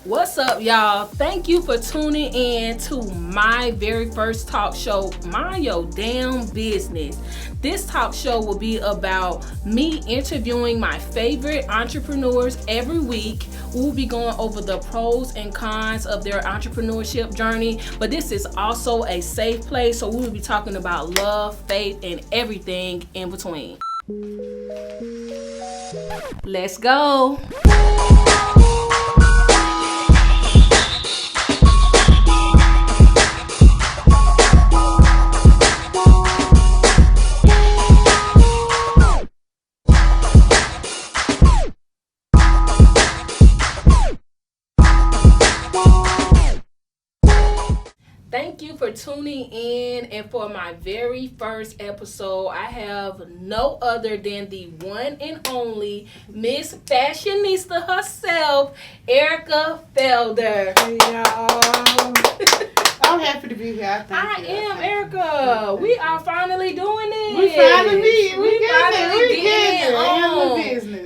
What's up, y'all? Thank you for tuning in to my very first talk show, Mind Your Damn Business. This talk show will be about me interviewing my favorite entrepreneurs every week. We'll be going over the pros and cons of their entrepreneurship journey, but this is also a safe place, so we will be talking about love, faith, and everything in between. Let's go. Thank you for tuning in, and for my very first episode, I have no other than the one and only Miss Fashionista herself, Erica Felder. Hey y'all. I'm happy to be here. I am Erica. We are finally doing it. We finally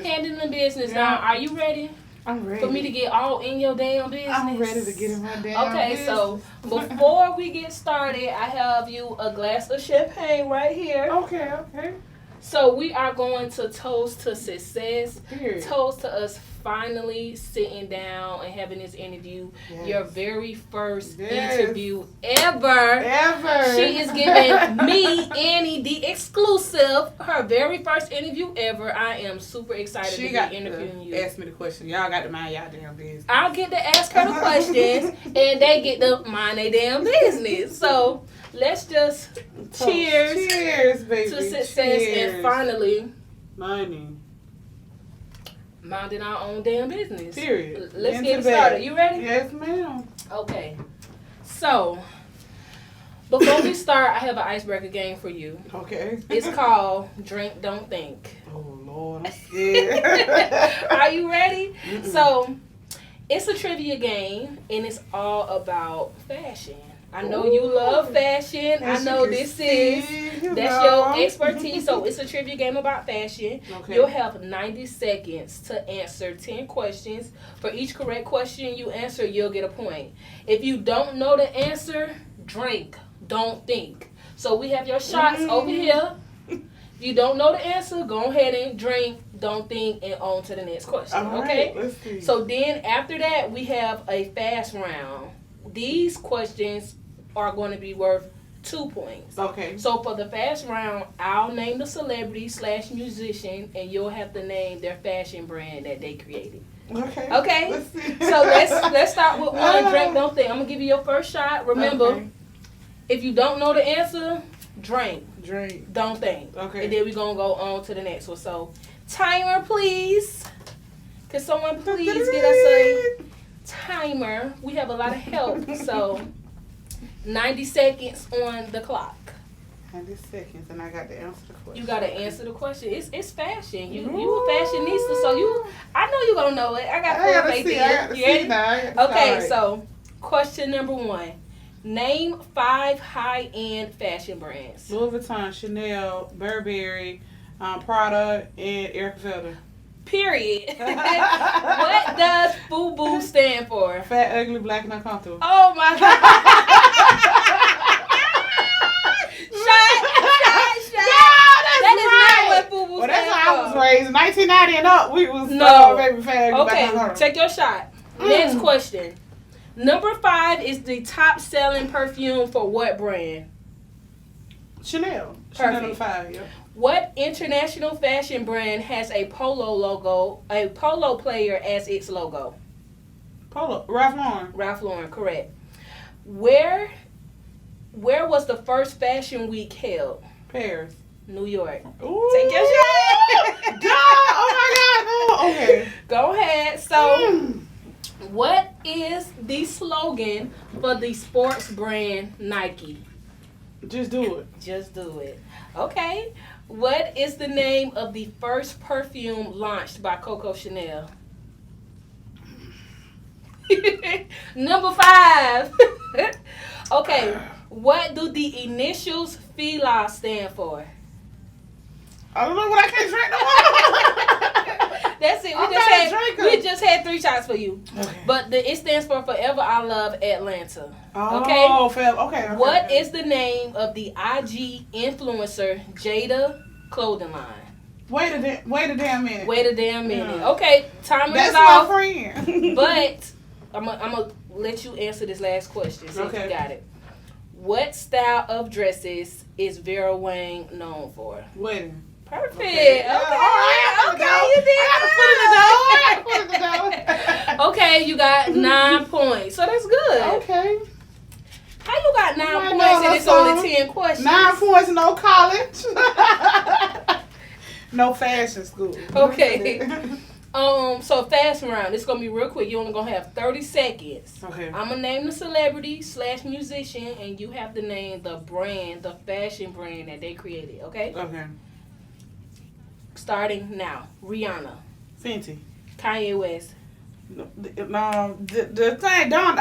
Handling the business. Now, are you ready? I'm ready. For me to get all in your damn business? I'm ready to get in my damn business. So before we get started, I have you a glass of champagne right here. Okay. So we are going to toast to success. Period. Toast to us finally sitting down and having this interview. Yes. Your very first interview ever. Ever. She is giving me, Annie, the exclusive, her very first interview ever. I am super excited to be interviewing you. Ask me the question. Y'all got to mind y'all damn business. I'll get to ask her the questions, and they get to mind their damn business. So let's just cheers, baby. to success and finally money. Minding our own damn business. Period. Let's get started. You ready? Yes, ma'am. Okay. So, before we start, I have an icebreaker game for you. Okay. It's called Drink, Don't Think. Oh, Lord. I'm scared. Are you ready? Mm-mm. So, it's a trivia game, and it's all about fashion. I know you love fashion. I know that's your expertise. So it's a trivia game about fashion. Okay. You'll have 90 seconds to answer 10 questions. For each correct question you answer, you'll get a point. If you don't know the answer, drink, don't think. So we have your shots over here. If you don't know the answer, go ahead and drink, don't think, and on to the next question. All okay? Right, let's see. So then after that, we have a fast round. These questions are going to be worth 2 points. Okay. So for the fast round, I'll name the celebrity / musician, and you'll have to name their fashion brand that they created. Okay. Let's see. So let's start with one. Drink, don't think. I'm gonna give you your first shot. Remember, if you don't know the answer, drink, don't think. Okay. And then we're gonna go on to the next one. So timer, please. Can someone please get us a timer? We have a lot of help. So 90 seconds on the clock. 90 seconds, and I got to answer the question. You got to answer the question. It's fashion. You a fashionista, so I know you're going to know it. I got full faith in you. You ready? Okay, so question number 1. Name 5 high-end fashion brands. Louis Vuitton, Chanel, Burberry, Prada, and Erica Felder. Period. What does FUBU stand for? Fat, ugly, black, and uncomfortable. Oh my God. Shut. That is not what FUBU stands for. Well, that's how I was raised. 1990 and up, we was baby fat, ugly, black, and uncomfortable. Take your shot. Next question. Number 5 is the top selling perfume for what brand? Chanel. Perfect. Chanel number 5, yeah. What international fashion brand has a polo player as its logo? Polo. Ralph Lauren. Ralph Lauren, correct. Where was the first fashion week held? Paris. New York. Ooh. Take your shot. God, oh my God. No. Okay. Go ahead. So, what is the slogan for the sports brand Nike? Just do it. Just do it. Okay. What is the name of the first perfume launched by Coco Chanel? Number 5. Okay. What do the initials FILA stand for? I don't know what I can't drink no more. That's it. We just had 3 shots for you. Okay. But it stands for Forever I Love Atlanta. Okay? Okay. What is the name of the IG influencer Jada clothing line? Wait a damn minute. Yeah. Okay, timer is That's off. my friend. But I'm gonna let you answer this last question. See if you got it. What style of dresses is Vera Wang known for? Wedding. Perfect. Okay. You did. I put in the dough. Okay, you got 9 points. So that's good. Okay. How you got 9 points and it's only 10 questions? 9 points, no college. No fashion school. Okay. So fast round. It's gonna be real quick. You only gonna have 30 seconds. Okay. I'm gonna name the celebrity / musician, and you have to name the brand, the fashion brand that they created. Okay. Okay. Starting now. Rihanna. Fenty. Kanye West. The thing, not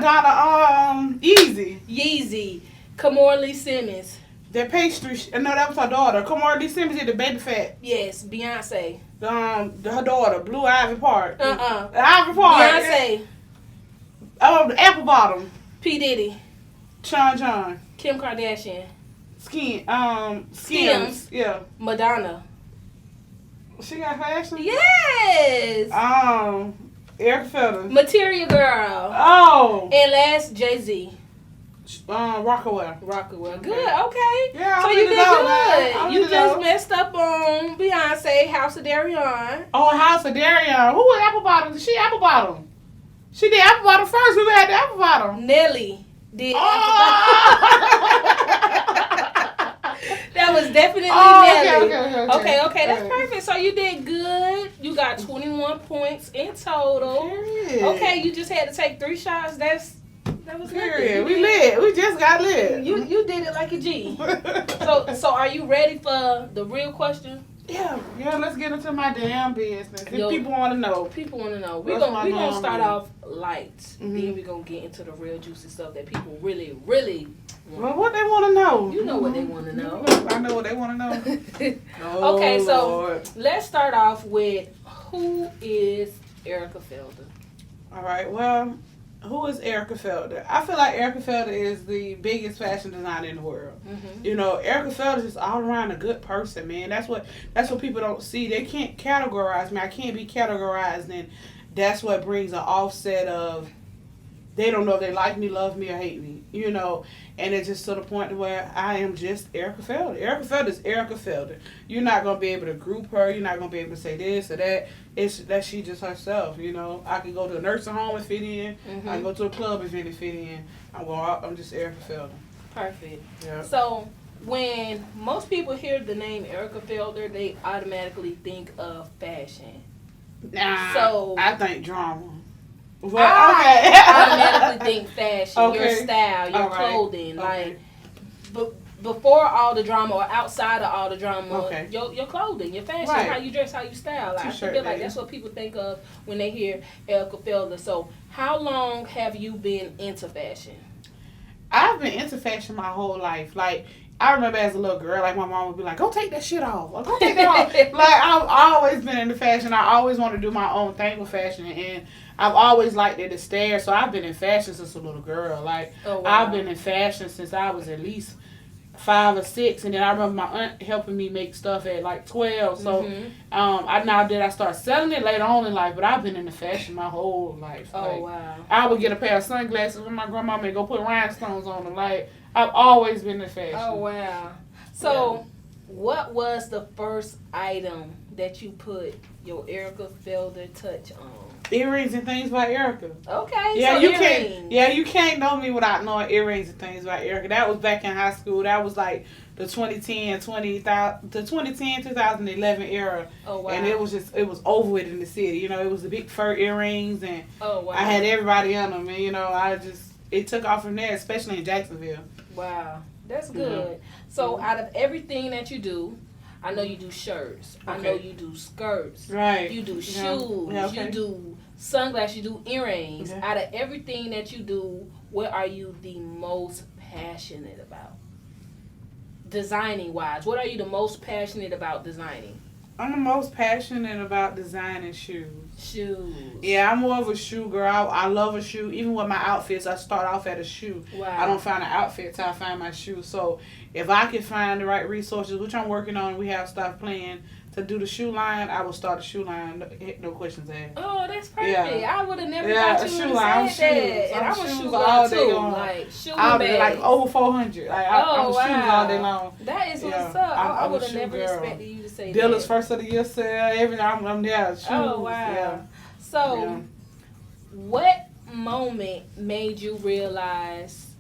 Donna. Yeezy. Kamora Simmons. That pastry. No, that was her daughter. Kamora Simmons did the baby fat. Yes. Beyonce. Her daughter, Blue Ivy Park. Ivy Park. Beyonce. The apple bottom. P Diddy. John. Kim Kardashian. Skims. Yeah. Madonna. She got fashion? Yes. Erica Felder. Material Girl. Oh. And last, Jay-Z. Rockaway. Good. Okay. Yeah. So you did good. You just messed up on Beyonce, House of Darion. Oh, House of Darion. Who was Apple Bottom? She Apple Bottom. She did Apple Bottom first. We had the Apple Bottom. Nelly did Apple Bottom. That was definitely Nelly. Okay. That's perfect. So you did good. You got 21 points in total. Period. Okay, you just had to take 3 shots. That was good. We lit. We just got lit. You did it like a G. So are you ready for the real question? Yeah. Let's get into my damn business. People want to know. We're gonna start off light. Mm-hmm. Then we're gonna get into the real juicy stuff that people really, really want. Well, what they want to know? You know what they want to know. I know what they want to know. Okay, so Lord. Let's start off with who is Erica Felder? All right. Well, who is Erica Felder? I feel like Erica Felder is the biggest fashion designer in the world. Mm-hmm. You know, Erica Felder is just all around a good person, man. That's what people don't see. They can't categorize me. I can't be categorized, and that's what brings an offset of they don't know if they like me, love me, or hate me. You know, and it's just to the point where I am just Erica Felder. Erica Felder is Erica Felder. You're not gonna be able to group her. You're not gonna be able to say this or that. It's that she just herself. You know, I can go to a nursing home and fit in. Mm-hmm. I can go to a club and fit in. I'm just Erica Felder. Perfect. Yeah. So when most people hear the name Erica Felder, they automatically think of fashion. Nah. So I think drama. Well, I automatically think fashion, your style, your clothing, like. But before all the drama or outside of all the drama, your clothing, your fashion, how you dress, how you style. Like, I feel like that's what people think of when they hear Erica Felder. So, how long have you been into fashion? I've been into fashion my whole life. Like, I remember as a little girl, like my mom would be like, "Go take that shit off. Go take that off." Like, I've always been into fashion. I always want to do my own thing with fashion, and I've always liked it to stare. So I've been in fashion since a little girl. Like, I've been in fashion since I was at least 5 or 6, and then I remember my aunt helping me make stuff at like 12. So I start selling it later on in life, but I've been in the fashion my whole life. I would get a pair of sunglasses with my grandmama and go put rhinestones on them. Like, I've always been in fashion. Oh wow! So, what was the first item that you put your Erica Felder touch on? Earrings and things by Erica. Okay. Yeah, so you earrings. can't. Yeah, you can't know me without knowing earrings and things by Erica. That was back in high school. That was like the 2010-2011 era. Oh wow! And it was over with in the city. You know, it was the big fur earrings, and I had everybody on them. And you know, it took off from there, especially in Jacksonville. Wow, that's good. Mm-hmm. So out of everything that you do, I know you do shirts. Okay. I know you do skirts. Right. You do shoes. Yeah, okay. You do sunglasses. You do earrings. Yeah. Out of everything that you do, what are you the most passionate about? Designing wise, what are you the most passionate about designing? I'm the most passionate about designing shoes. Shoes. Yeah, I'm more of a shoe girl. I love a shoe. Even with my outfits, I start off at a shoe. Wow. I don't find an outfit till I find my shoe. So if I can find the right resources, which I'm working on, we have stuff planned to do the shoe line, I will start a shoe line. No questions asked. Oh, that's perfect. Yeah. I would have never thought you would have said that. And I'm a shoe all girl day too. long. Like, shoe I'll bags. be like over 400. Like, I'm shoes all day long. That is what's up. I'm I a would have shoe never girl. expected you to say Dealer's that. first of the year sale, everything. I'm there. Shoes. Oh, wow. Yeah. So, what moment made you realize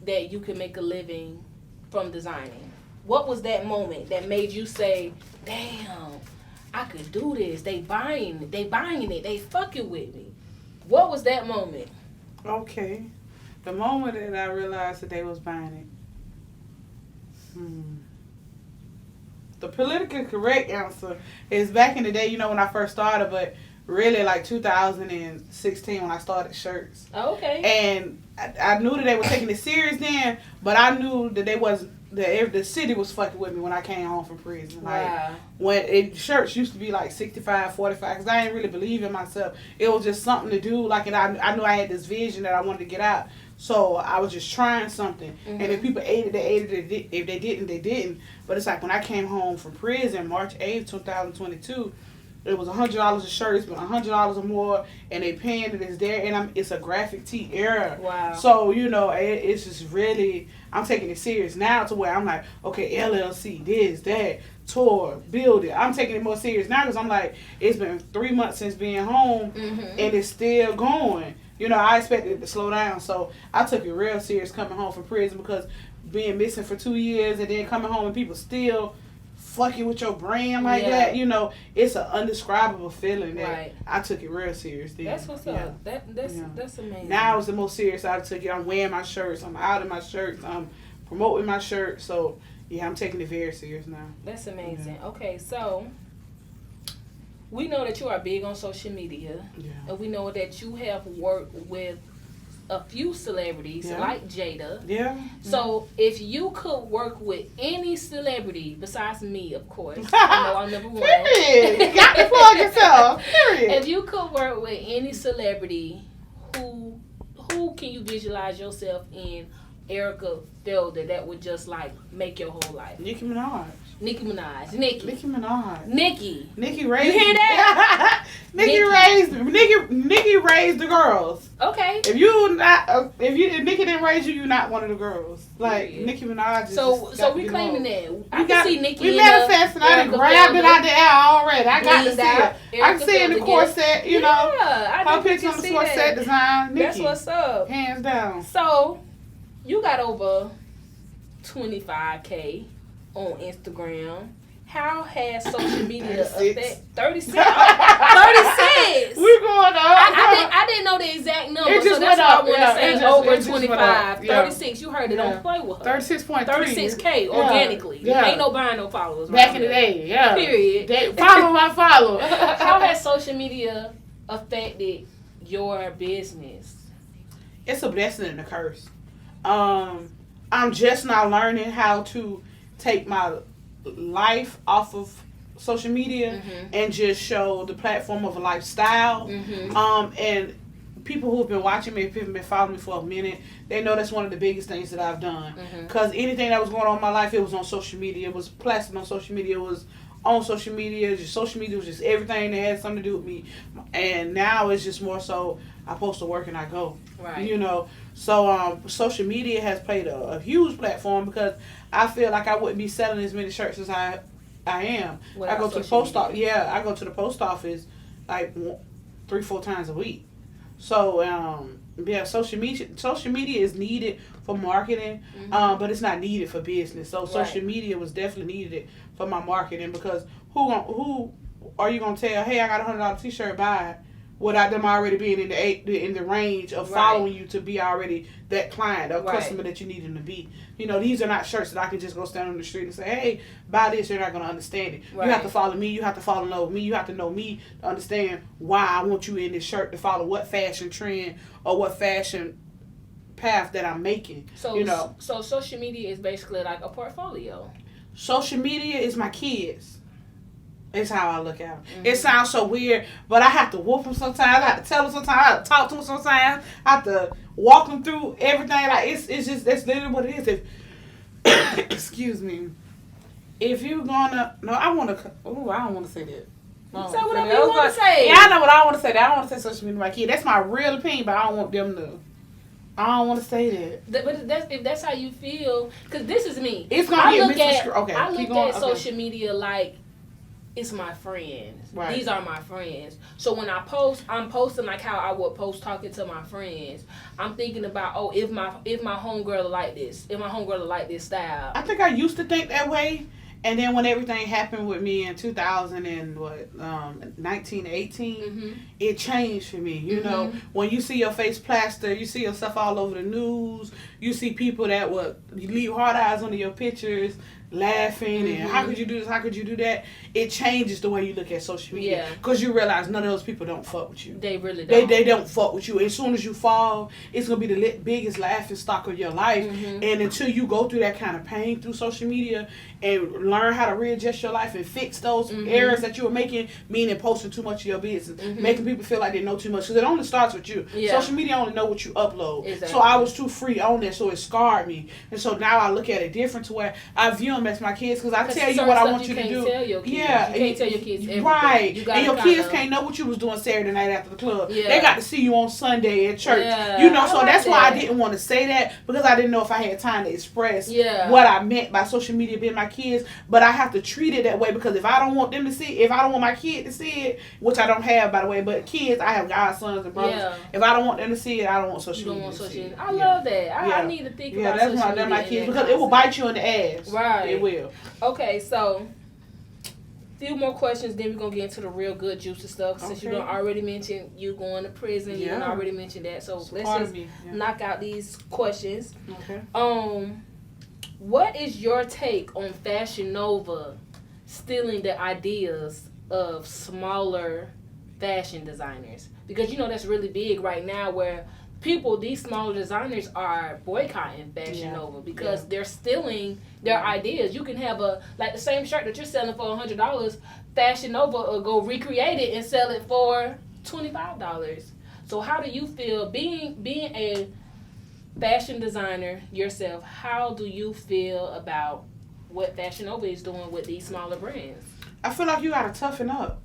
that you could make a living from designing? What was that moment that made you say, damn, I could do this. They buying it. They fucking with me. What was that moment? Okay. The moment that I realized that they was buying it. The politically correct answer is back in the day, when I first started, but really like 2016 when I started shirts. Okay. And I knew that they were taking it serious then, but I knew that they wasn't. The city was fucking with me when I came home from prison. Wow. When shirts used to be like 65, 45, because I didn't really believe in myself. It was just something to do. Like, and I knew I had this vision that I wanted to get out. So I was just trying something. And if people ate it, they ate it. If they didn't, they didn't. But it's like when I came home from prison, March 8th, 2022, it was $100 a shirt. It's been $100 or more, and they paying it. It's there, and it's a graphic tee era. Wow. So it's just really, I'm taking it serious now to where I'm like, okay, LLC, this, that, tour, build it. I'm taking it more serious now because I'm like, it's been 3 months since being home, and it's still going. I expected it to slow down, so I took it real serious coming home from prison because being missing for 2 years and then coming home and people still fucking with your brand like that, it's an undescribable feeling that I took it real serious then. That's what's up. That's amazing. Now it's the most serious I took it. I'm wearing my shirts. I'm out in my shirts. I'm promoting my shirts. So, I'm taking it very serious now. That's amazing. Yeah. Okay, so we know that you are big on social media. Yeah. And we know that you have worked with a few celebrities like Jada. Yeah. So if you could work with any celebrity besides me, of course, I know I'm number one. Period. You got to plug yourself. Period. If you could work with any celebrity, who can you visualize yourself in? Erica Felder, that would just like make your whole life. Nicki Minaj. Nicki raised You hear that? Nicki raised the girls. Okay. If Nicki didn't raise you, you're not one of the girls. Like Nicki Minaj. So we claiming that. I can see Nicki. We manifesting. I done grabbed it out the air already. I got to see it. I can see it in the corset. Her picture on the corset design. Nicki. That's what's up. Hands down. So you got over 25K on Instagram. How has social media affected 36? 36. We're going up. I didn't know the exact number, so that's why I want to say over 25. 36. You heard it. Don't play with her. 36.3. 36K organically. Yeah. Ain't no buying no followers. Back in the day, Period. Follow. How has social media affected your business? It's a blessing and a curse. I'm just now learning how to take my life off of social media and just show the platform of a lifestyle. And people who have been watching me, people have been following me for a minute, they know that's one of the biggest things that I've done. Because anything that was going on in my life, it was on social media. It was plastered on social media. It was on social media. Social media was just everything that had something to do with me. And now it's just more so I post to work and I go. Right. So social media has played a huge platform because I feel like I wouldn't be selling as many shirts as I am. I go to the post office. Yeah, I go to the post office like 3-4 times a week. So social media is needed for marketing, but it's not needed for business. So social media was definitely needed for my marketing because who are you gonna tell? Hey, I got $100 T-shirt, buy it. Without them already being in the range of following you to be already that client or customer that you need them to be. These are not shirts that I can just go stand on the street and say, hey, buy this. You're not going to understand it. Right. You have to follow me. You have to fall in love with me. You have to know me to understand why I want you in this shirt to follow what fashion trend or what fashion path that I'm making. So, so social media is basically like a portfolio. Social media is my kids. It's how I look at him. It sounds so weird, but I have to whoop him sometimes. I have to tell him sometimes. I have to talk to him sometimes. I have to walk him through everything. Like it's just that's literally what it is. If excuse me, if you're gonna I don't want to say that. Say whatever you want to say. Yeah, I know what I want to say. I don't want to say social media to my kid. That's my real opinion, but I don't want them to. I don't want to say that. But if that's how you feel, because this is me. It's gonna get misconstrued. Okay, I look at social media like it's my friends. Right. These are my friends. So when I post, I'm posting like how I would post talking to my friends. I'm thinking about if my homegirl like this, if my homegirl like this style. I think I used to think that way. And then when everything happened with me in 1918, it changed for me. You know, when you see your face plastered, you see yourself all over the news, you see people that would leave hard eyes under your pictures, laughing and how could you do this, how could you do that? It changes the way you look at social media. Because you realize none of those people don't fuck with you. They really don't. They don't fuck with you. As soon as you fall, it's going to be the biggest laughing stock of your life. And until you go through that kind of pain through social media and learn how to readjust your life and fix those errors that you were making, meaning posting too much of your business, making people feel like they know too much. Because it only starts with you. Social media only know what you upload. Exactly. So I was too free on there, so it scarred me. And so now I look at it different to where I view them as my kids, because I tell you what I want you to do. Tell your kids. Yeah, you can't tell your kids everything. Right, and your kids can't know what you was doing Saturday night after the club. They got to see you on Sunday at church. You know, so that's why I didn't want to say that, because I didn't know if I had time to express what I meant by social media being my kids. But I have to treat it that way, because if I don't want them to see, if I don't want my kid to see it, which I don't have, by the way, but kids, I have godsons and brothers. If I don't want them to see it, I don't want social media to see it. I love that. I need to think about social media. That's my kids, because it will bite you in the ass. Right. It will. Okay, so few more questions, then we're gonna get into the real good juicy stuff. Since you don't already mentioned you going to prison, you done already mentioned that. So let's just knock out these questions. Okay. What is your take on Fashion Nova stealing the ideas of smaller fashion designers? Because you know that's really big right now, where these smaller designers are boycotting Fashion Nova because they're stealing their ideas. You can have the same shirt that you're selling for $100, Fashion Nova will go recreate it and sell it for $25. So how do you feel being a fashion designer yourself? How do you feel about what Fashion Nova is doing with these smaller brands? I feel like you gotta toughen up.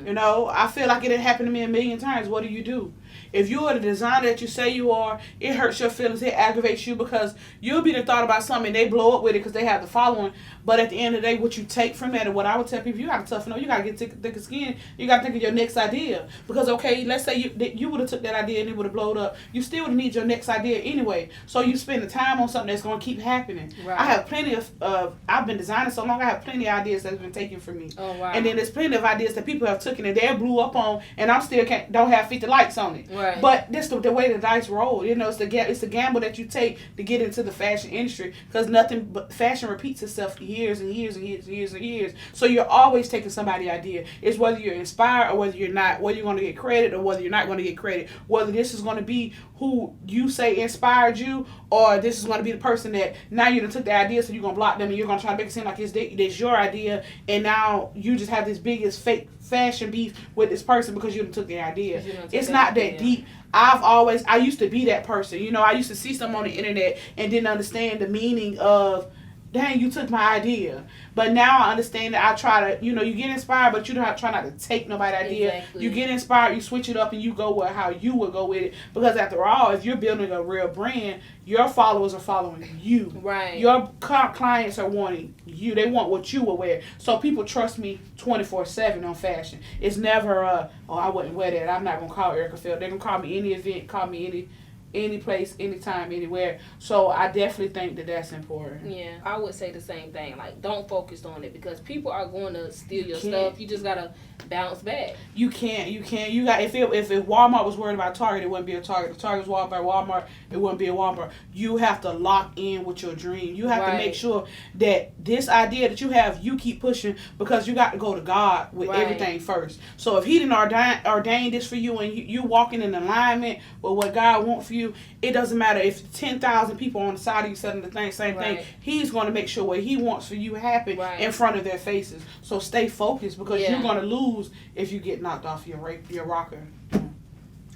You know, I feel like it had happened to me a million times. What do? If you are the designer that you say you are, it hurts your feelings, it aggravates you, because you'll be the thought about something and they blow up with it because they have the following. But at the end of the day, what you take from that, and what I would tell people, you got to toughen up. You got to get thicker skin. You got to think of your next idea. Because, okay, let's say you would have took that idea and it would have blown up. You still would need your next idea anyway. So you spend the time on something that's going to keep happening. Right. I have plenty of, I've been designing so long, I have plenty of ideas that's been taken from me. Oh, wow. And then there's plenty of ideas that people have taken and they blew up on, and I'm still don't have 50 likes on it. Right. But this the way the dice roll. You know, it's the gamble that you take to get into the fashion industry, because nothing but fashion repeats itself years and years and years and years and years. So you're always taking somebody's idea. It's whether you're inspired or whether you're not, whether you're going to get credit or whether you're not going to get credit, whether this is going to be who you say inspired you, or this is going to be the person that now you done took the idea, so you're going to block them and you're going to try to make it seem like it's your idea, and now you just have this biggest fake fashion beef with this person because you done took the idea. It's not that deep. I used to be that person. You know, I used to see something on the internet and didn't understand the meaning of, dang, you took my idea. But now I understand that I try to, you know, you get inspired, but you don't try not to take nobody's idea. Exactly. You get inspired, you switch it up, and you go with how you would go with it. Because after all, if you're building a real brand, your followers are following you. Right. Your clients are wanting you. They want what you will wear. So people trust me 24/7 on fashion. It's never, I wouldn't wear that. I'm not going to call Erica Felder. They're going to call me any event, call me any place, anytime, anywhere. So I definitely think that that's important. Yeah, I would say the same thing. Like, don't focus on it, because people are going to steal your stuff. You just gotta bounce back. You can't. You got if Walmart was worried about Target, it wouldn't be a Target. If Target was worried about Walmart, it wouldn't be a Walmart. You have to lock in with your dream. You have to make sure that this idea that you have, you keep pushing, because you got to go to God with everything first. So if He didn't ordain this for you, and you walking in alignment with what God wants for you, you, it doesn't matter if 10,000 people on the side of you selling the same thing. He's going to make sure what he wants for you happen in front of their faces. So stay focused, because you're going to lose if you get knocked off your rocker.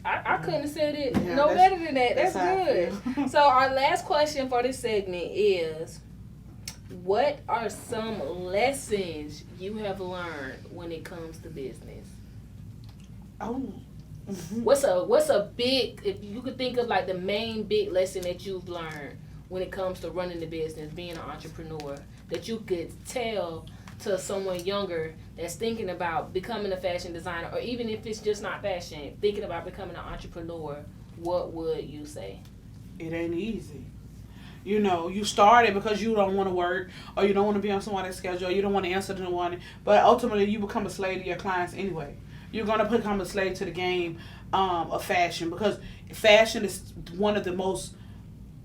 I couldn't have said it no better than that. That's good. So our last question for this segment is, what are some lessons you have learned when it comes to business? Oh. Mm-hmm. What's a big, if you could think of like the main big lesson that you've learned when it comes to running the business, being an entrepreneur, that you could tell to someone younger that's thinking about becoming a fashion designer, or even if it's just not fashion, thinking about becoming an entrepreneur, what would you say? It ain't easy. You know, you started because you don't want to work, or you don't want to be on somebody's schedule, or you don't want to answer to no one, but ultimately you become a slave to your clients anyway. You're going to become a slave to the game of fashion, because fashion is one of the most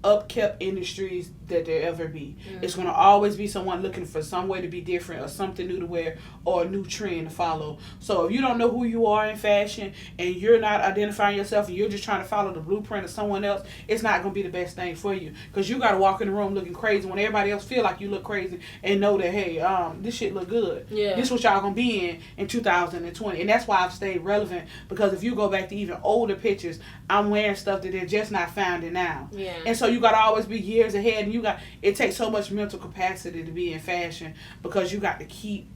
upkept industries that there ever be. Mm-hmm. It's going to always be someone looking for some way to be different, or something new to wear, or a new trend to follow. So if you don't know who you are in fashion, and you're not identifying yourself, and you're just trying to follow the blueprint of someone else, it's not going to be the best thing for you, because you got to walk in the room looking crazy when everybody else feel like you look crazy, and know that, hey, this shit look good. Yeah. This is what y'all going to be in 2020. And that's why I've stayed relevant, because if you go back to even older pictures, I'm wearing stuff that they're just not finding now. Yeah. And so you got to always be years ahead, and it takes so much mental capacity to be in fashion, because you got to keep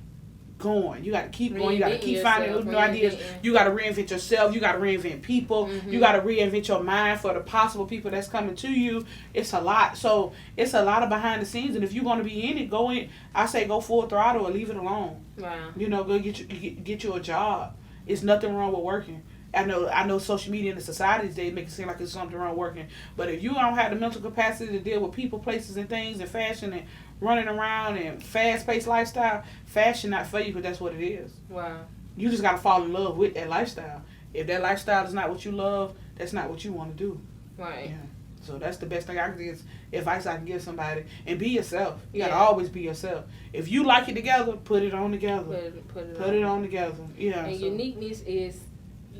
going. You got to keep going. You got to keep finding new ideas. You got to reinvent yourself. You got to reinvent people. Mm-hmm. You got to reinvent your mind for the possible people that's coming to you. It's a lot. So it's a lot of behind the scenes. And if you're going to be in it, go in. I say go full throttle or leave it alone. Wow. You know, go get you a job. It's nothing wrong with working. I know social media and the society today make it seem like it's something wrong working. But if you don't have the mental capacity to deal with people, places, and things, and fashion, and running around, and fast-paced lifestyle, fashion not for you, because that's what it is. Wow. You just got to fall in love with that lifestyle. If that lifestyle is not what you love, that's not what you want to do. Right. Yeah. So that's the best thing I can do, is advice I can give somebody. And be yourself. You got to always be yourself. If you like it together, put it on together. Put it on together. Yeah. And uniqueness is...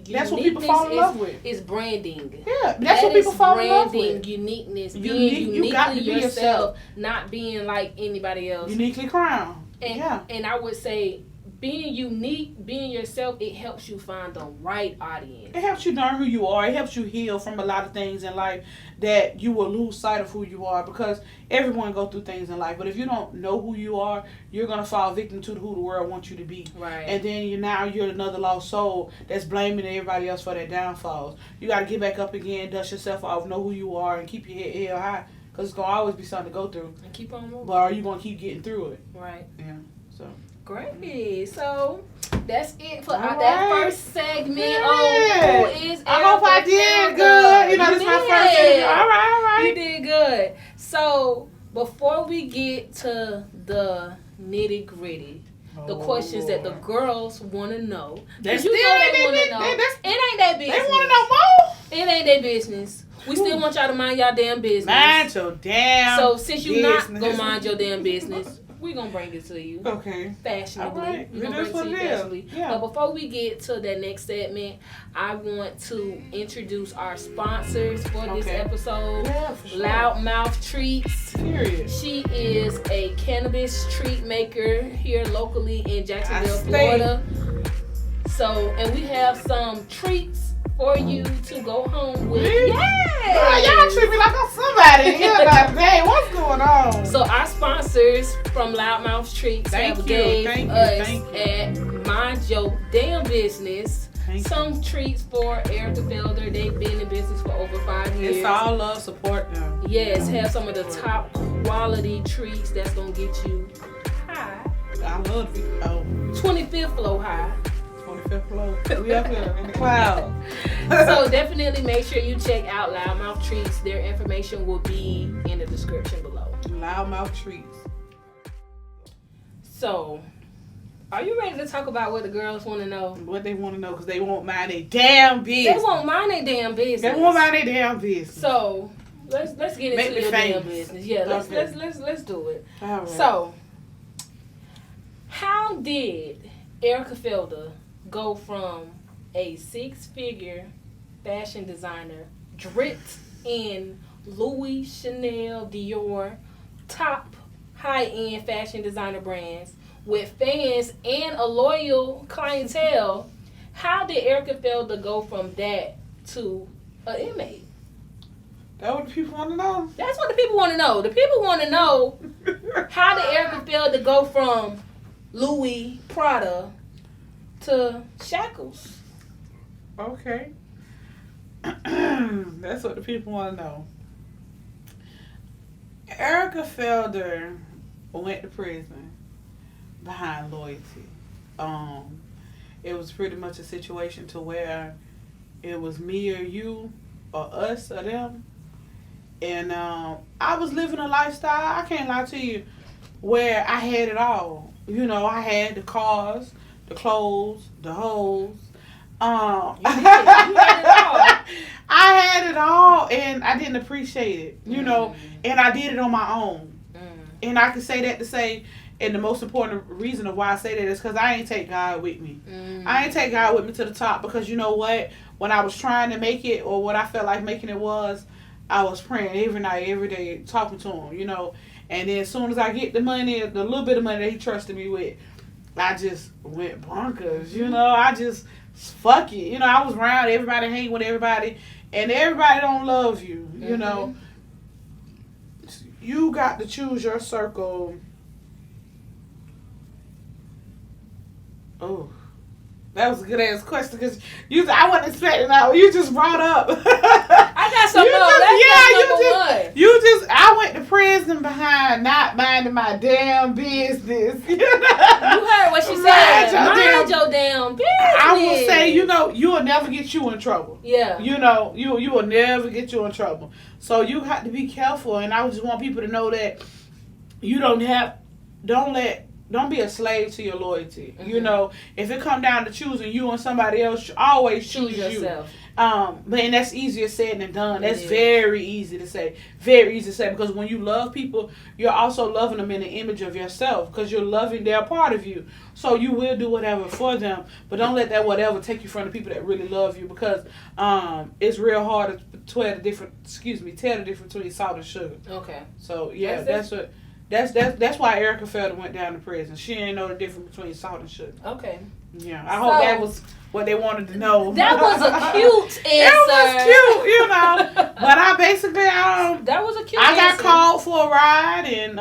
That's what people fall in love with. Is branding. Yeah, that's what people fall in love with. Uniqueness, being uniquely yourself, not being like anybody else. Uniquely crowned. And I would say, being unique, being yourself, it helps you find the right audience. It helps you learn who you are. It helps you heal from a lot of things in life that you will lose sight of who you are, because everyone go through things in life. But if you don't know who you are, you're going to fall victim to who the world wants you to be. Right. And then you're another lost soul that's blaming everybody else for their downfalls. You got to get back up again, dust yourself off, know who you are, and keep your head held high, because it's going to always be something to go through. And keep on moving. But are you going to keep getting through it? Right. Yeah. So. Great. So that's it for that first segment. Yeah. Who is Erica I hope I did good. You know, this is my first segment. All right. You did good. So before we get to the nitty gritty, the questions that the girls want to know. They want to know. It ain't that business. They want to know more. It ain't their business. We still want y'all to mind y'all damn business. Mind your damn So since you're not going to mind your damn business, we're going to bring it to you. Okay. Fashionably. Right. We're going to bring it to you fashionably. Yeah. But before we get to the next segment, I want to introduce our sponsors for this episode. Yeah, for sure. Loudmouth Treats. Period. She is a cannabis treat maker here locally in Jacksonville, Florida. So, and we have some treats for you to go home with. Yeah. Y'all treat me like I'm somebody. You're like, hey, what's going on? So our sponsors from Loudmouth Treats gave us at Mind Your Damn Business some treats for Erica Felder. They've been in business for over 5 years. It's all love, support them. Yes, have some of the top quality treats that's gonna get you high. I love it. 25th floor high. 25th floor. We up here in the cloud. So definitely make sure you check out Loudmouth Treats. Their information will be in the description below. Loudmouth Treats. So, are you ready to talk about what the girls want to know? What they want to know, because they won't mind their damn business. They won't mind their damn business. They won't mind their damn business. So, let's get into your damn business. Yeah, let's do it. All right. So, how did Erica Felder go from a 6-figure fashion designer, dripped in Louis, Chanel, Dior, top high-end fashion designer brands with fans and a loyal clientele. How did Erica Felder go from that to an inmate? That's what the people want to know. That's what the people want to know. The people want to know how did Erica Felder go from Louis, Prada to shackles? Okay. That's what the people want to know. Erica Felder went to prison behind loyalty. It was pretty much a situation to where it was me or you or us or them. And I was living a lifestyle, I can't lie to you, where I had it all. You know, I had the cars, the clothes, the hoes. You had it all. I had it all, and I didn't appreciate it, you know, and I did it on my own. And I can say that to say, and the most important reason of why I say that is because I ain't take God with me. I ain't take God with me to the top, because you know what? When I was trying to make it, or what I felt like making it was, I was praying every night, every day, talking to him, you know. And then as soon as I get the money, the little bit of money that he trusted me with, I just went bonkers, you know. I just, fuck it. You know, I was around everybody, hang with everybody, and everybody don't love you, you know. You got to choose your circle. Oh, that was a good ass question, because I wasn't expecting that. You just brought up. I got some more. I went to prison behind not minding my damn business. You know? You heard what she said. Mind your damn business. I will say, you know, you will never get you in trouble. Yeah. You know, you will never get you in trouble. So you have to be careful, and I just want people to know that you don't be a slave to your loyalty. You know, if it come down to choosing you and somebody else, always choose yourself. And that's easier said than done. That's very easy to say. Very easy to say, because when you love people, you're also loving them in the image of yourself, because you're loving their part of you. So you will do whatever for them, but don't let that whatever take you from the people that really love you, because it's real hard to tell the difference between salt and sugar. Okay. So yeah, that's why Erica Felder went down to prison. She didn't know the difference between salt and sugar. Okay. Yeah, I hope that was what they wanted to know. That was a cute answer. It was cute, you know. But I basically that was a cute I got answer. called for a ride, and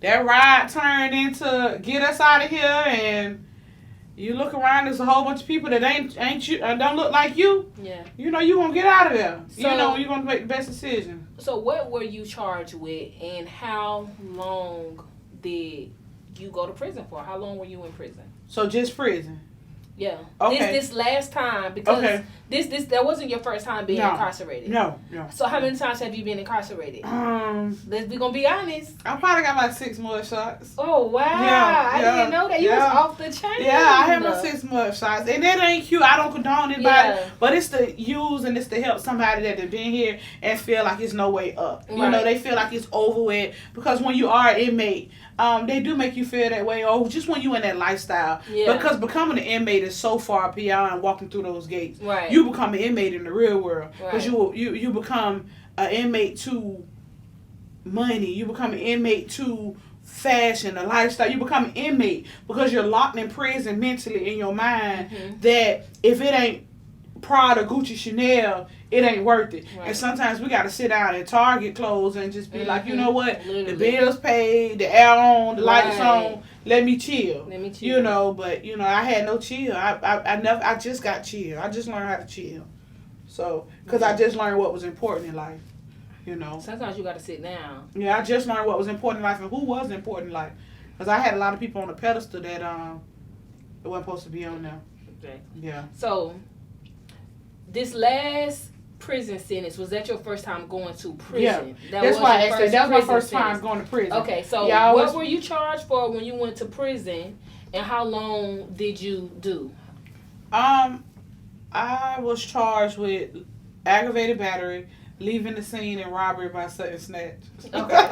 that ride turned into get us out of here. And you look around, there's a whole bunch of people that ain't you, don't look like you. Yeah. You know, you gonna get out of there. So, you know, you're gonna make the best decision. So what were you charged with, and how long did you go to prison for? How long were you in prison? So just prison. Yeah. Okay. This last time, because this that wasn't your first time being incarcerated. No. So how many times have you been incarcerated? We're gonna be honest. I probably got my 6 more shots. Oh wow! I didn't know that you was off the chain. Yeah, I have my 6 more shots, and that ain't cute. I don't condone anybody, but it's to use and it's to help somebody that have been here and feel like it's no way up. You know, they feel like it's over with, because when you are an inmate, they do make you feel that way, or just when you in that lifestyle. Yeah. Because becoming an inmate is so far beyond walking through those gates. Right. You become an inmate in the real world, because you become an inmate to money. You become an inmate to fashion, a lifestyle. You become an inmate because you're locked in prison mentally in your mind that if it ain't Prada, Gucci, Chanel, it ain't worth it. Right. And sometimes we got to sit down at Target clothes and just be like, you know what? Literally. The bills paid, the air on, the lights on. Let me chill. You know, but you know, I had no chill. I just got chill. I just learned how to chill. So, because I just learned what was important in life. You know. Sometimes you got to sit down. Yeah, I just learned what was important in life and who was important in life. Because I had a lot of people on the pedestal that it wasn't supposed to be on there. Okay. Yeah. So, this last prison sentence, was that your first time going to prison? Yeah, that's why I asked that. That was my first time going to prison. Okay, so what were you charged for when you went to prison, and how long did you do? I was charged with aggravated battery, leaving the scene, and robbery by sudden snatch. Okay.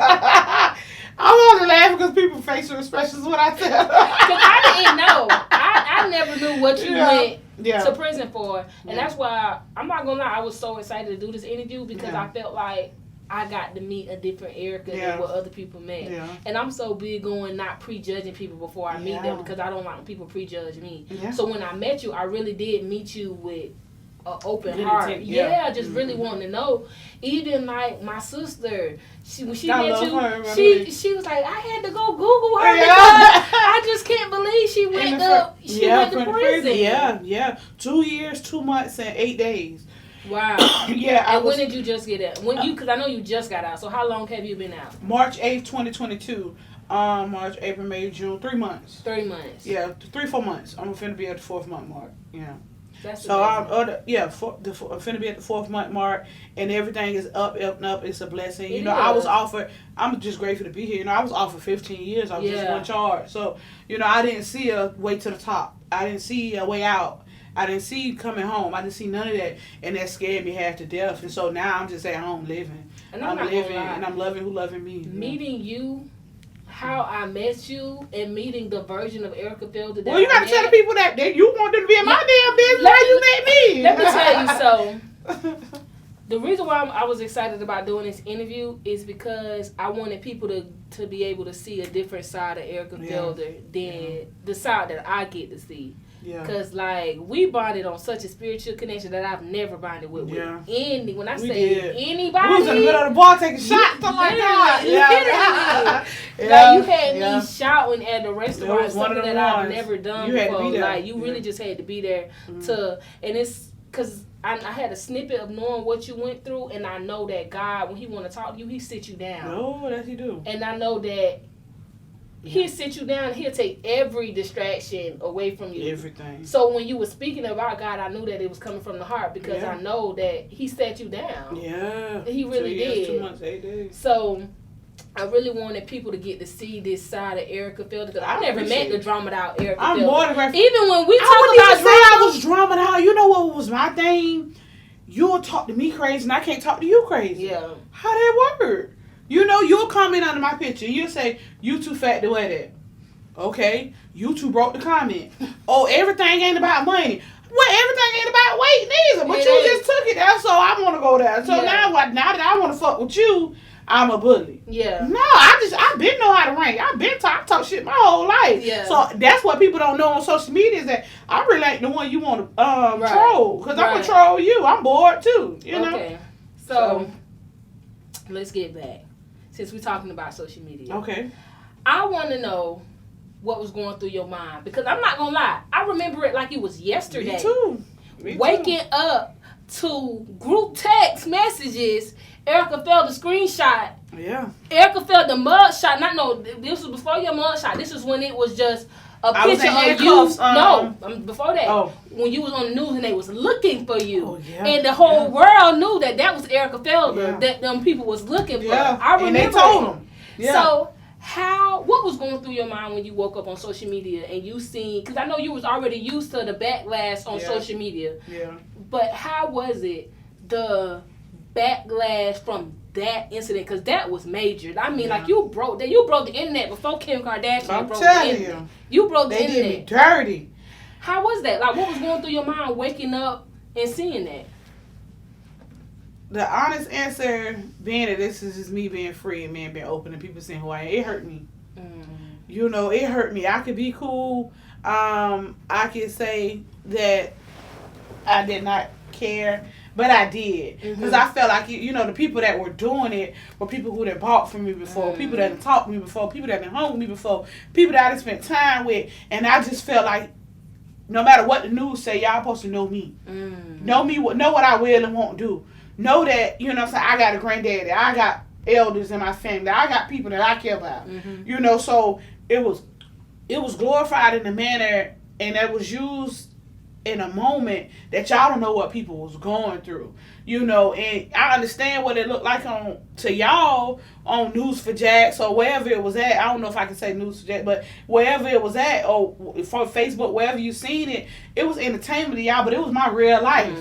I'm only laughing because people facial expressions what I said. Because I didn't know. I never knew what you went to prison for. And that's why, I'm not going to lie, I was so excited to do this interview because I felt like I got to meet a different Erica than what other people met. Yeah. And I'm so big on not prejudging people before I meet them because I don't like when people prejudge me. Yeah. So when I met you, I really did meet you with an open heart. Just really wanting to know. Even like my sister, when she met you, she was like, I had to go Google her because I just can't believe she went to prison. 2 years, 2 months, and 8 days. Wow. And when did you just get out? Because I know you just got out. So how long have you been out? March 8th, 2022. March, April, May, June. 3 months. 3 months. Yeah, 3-4 months. I'm finna be at the 4th month mark. Yeah. That's so I'm finna be at the 4th month mark, and everything is up and up. It's a blessing. I was offered. I'm just grateful to be here. I was offered 15 years. I was just one charge. So I didn't see a way to the top. I didn't see a way out. I didn't see coming home. I didn't see none of that, and that scared me half to death. And so now I'm just at home living. And I'm living, and I'm loving who loving me. Meeting you, how I met you, and meeting the version of Erica Felder. Well, you got to tell the people that you want them to be in my damn business. How you met me? Let me tell you. So, the reason why I was excited about doing this interview is because I wanted people to be able to see a different side of Erica Felder than the side that I get to see. Because, we bonded on such a spiritual connection that I've never bonded with any. When I say anybody. We was in the middle of the bar taking shots. Oh, my God. You had me shouting at the restaurant, something that I've never done before. You really just had to be there to. And it's because I had a snippet of knowing what you went through, and I know that God, when He want to talk to you, He sit you down. Oh, that He do. And I know that He'll sit you down. He'll take every distraction away from you. Everything. So when you were speaking about God, I knew that it was coming from the heart because I know that He set you down. Yeah. He really did. 2 months, 8 days. So I really wanted people to get to see this side of Erica Felder because I never met the drama out Erica Felder. I'm more than grateful. Even when we talk about I was drama out. You know what was my thing? You'll talk to me crazy and I can't talk to you crazy. Yeah. How that work? You'll comment under my picture and you'll say, you too fat to wear that. Okay. You too broke the comment. Oh, everything ain't about money. Well, everything ain't about weight neither. But you just took it there, so I want to go there. So now that I want to fuck with you, I'm a bully. Yeah. No, I been know how to rank. I talk shit my whole life. Yeah. So that's what people don't know on social media is that I really ain't the one you want to troll. Because I'm going to troll you. I'm bored too. You know? Okay. So let's get back. Since we're talking about social media. Okay. I want to know what was going through your mind. Because I'm not going to lie. I remember it like it was yesterday. Me too. Waking up to group text messages. Erica Felder screenshot. Yeah. Erica Felder mug shot. This was before your mug shot. This was when it was just a picture of you. Before that. Oh. When you was on the news and they was looking for you. Oh, yeah. And the whole world knew that was Erica Felder that them people was looking for. I remember. And they told them. Yeah. So, what was going through your mind when you woke up on social media and you seen, because I know you was already used to the backlash on social media. Yeah. But how was it, the backlash from that incident? Because that was major. I mean, you broke the internet before Kim Kardashian broke the internet. You broke the internet. They did me dirty. How was that? What was going through your mind waking up and seeing that? The honest answer being that this is just me being free and being open and people saying who I am, it hurt me. It hurt me. I could be cool. I could say that I did not care, but I did. Because I felt like, the people that were doing it were people who had bought from me before, people that had talked to me before, people that had been home with me before, people that I had spent time with, and I just felt like no matter what the news say, y'all supposed to know me. Know me, know what I will and won't do. Know that, I got a granddaddy, I got elders in my family, I got people that I care about. So it was glorified in a manner and that was used in a moment that y'all don't know what people was going through. And I understand what it looked like to y'all on News4Jax or wherever it was at. I don't know if I can say News4Jax, but wherever it was at or from Facebook, wherever you seen it, it was entertainment to y'all, but it was my real life.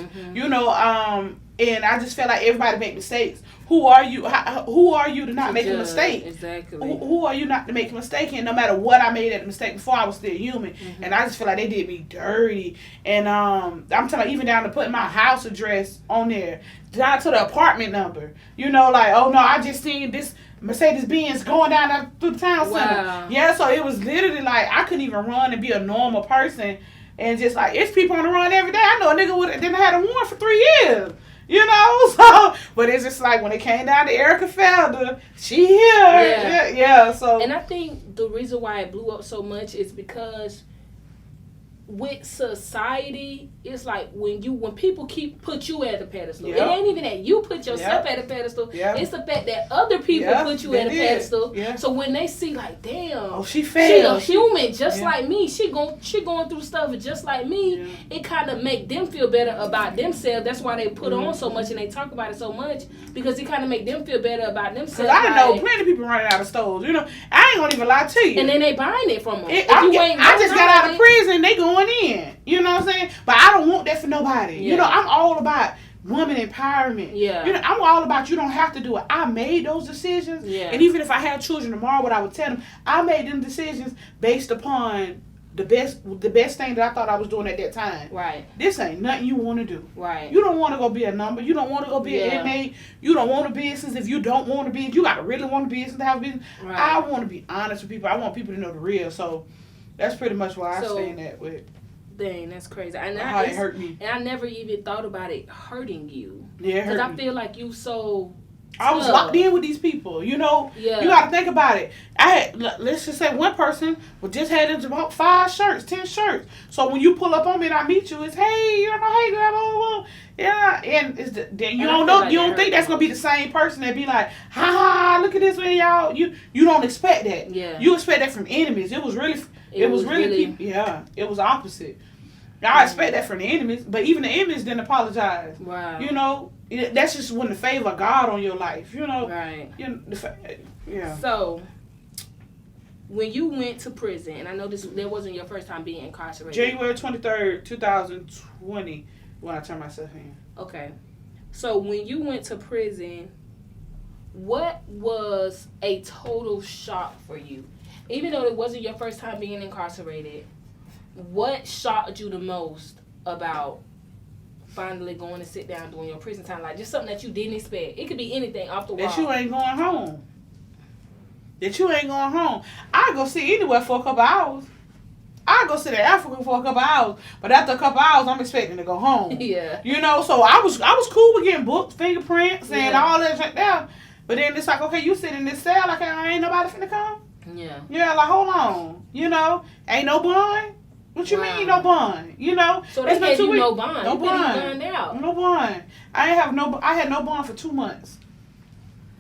And I just felt like everybody make mistakes. Who are you? Who are you to not make a mistake? Exactly. Who are you not to make a mistake? And no matter what I made at a mistake before, I was still human. Mm-hmm. And I just feel like they did me dirty. And I'm talking about even down to putting my house address on there, down to the apartment number. You know, like, oh no, I just seen this Mercedes-Benz going down through the town center. Wow. Yeah, so it was literally like I couldn't even run and be a normal person. And just like, it's people on the run every day. I know a nigga didn't have a warrant for 3 years. You know, so, but it's just like when it came down to Erica Felder, she here. Yeah, so. And I think the reason why it blew up so much is because with society, it's like when people put you at a pedestal. Yep. It ain't even that you put yourself at a pedestal. Yep. It's the fact that other people put you at a pedestal. Yep. So when they see like, damn, she failed. She a human just like me. She going through stuff just like me. Yeah. It kind of make them feel better about themselves. That's why they put on so much and they talk about it so much, because it kind of make them feel better about themselves. I know plenty of people running out of stores. You know, I ain't gonna even lie to you. And then they buying it from them. I just got out of prison. They going in. You know what I'm saying? But I don't want that for nobody. Yeah. You know, I'm all about woman empowerment. Yeah. You know, I'm all about you don't have to do it. I made those decisions. Yeah. And even if I had children tomorrow, what I would tell them, I made them decisions based upon the best thing that I thought I was doing at that time. Right. This ain't nothing you want to do. Right. You don't want to go be a number. You don't want to go be an inmate. You don't want a business if you don't want to be. You got to really want a business to have a business. Right. I want to be honest with people. I want people to know the real. So that's pretty much why I stand that with. Dang, that's crazy. And how it hurt me. And I never even thought about it hurting you. Yeah, it hurt me. Because I feel like you so I was locked in with these people, you know. Yeah. You got to think about it. Let's just say one person just had about 5 shirts, 10 shirts. So when you pull up on me and I meet you, it's hey, you know, hey, blah, blah, blah. Yeah, and then you don't know, like you don't think that's gonna be the same person that be like, ha, look at this way, y'all. You don't expect that. Yeah. You expect that from enemies. It was really people. Yeah, it was opposite. I expect that from the enemies, but even the enemies didn't apologize. Wow. You know, that's just when the favor of God on your life. You know. Right. Yeah. So, when you went to prison, and I know that wasn't your first time being incarcerated. January 23rd, 2020, when I turned myself in. Okay. So when you went to prison, what was a total shock for you? Even though it wasn't your first time being incarcerated, what shocked you the most about finally going to sit down doing your prison time? Like, just something that you didn't expect. It could be anything off the wall. That you ain't going home. I go sit anywhere for a couple hours. I go sit in Africa for a couple hours. But after a couple hours, I'm expecting to go home. Yeah. You know, so I was cool with getting booked, fingerprints, and all that shit there. But then it's like, okay, you sit in this cell, like, ain't nobody finna come? Yeah. Yeah, like, hold on. You know, ain't no bond? What you mean no bond? You know, so they gave you no bond. No bond. No bond. I had no bond for 2 months.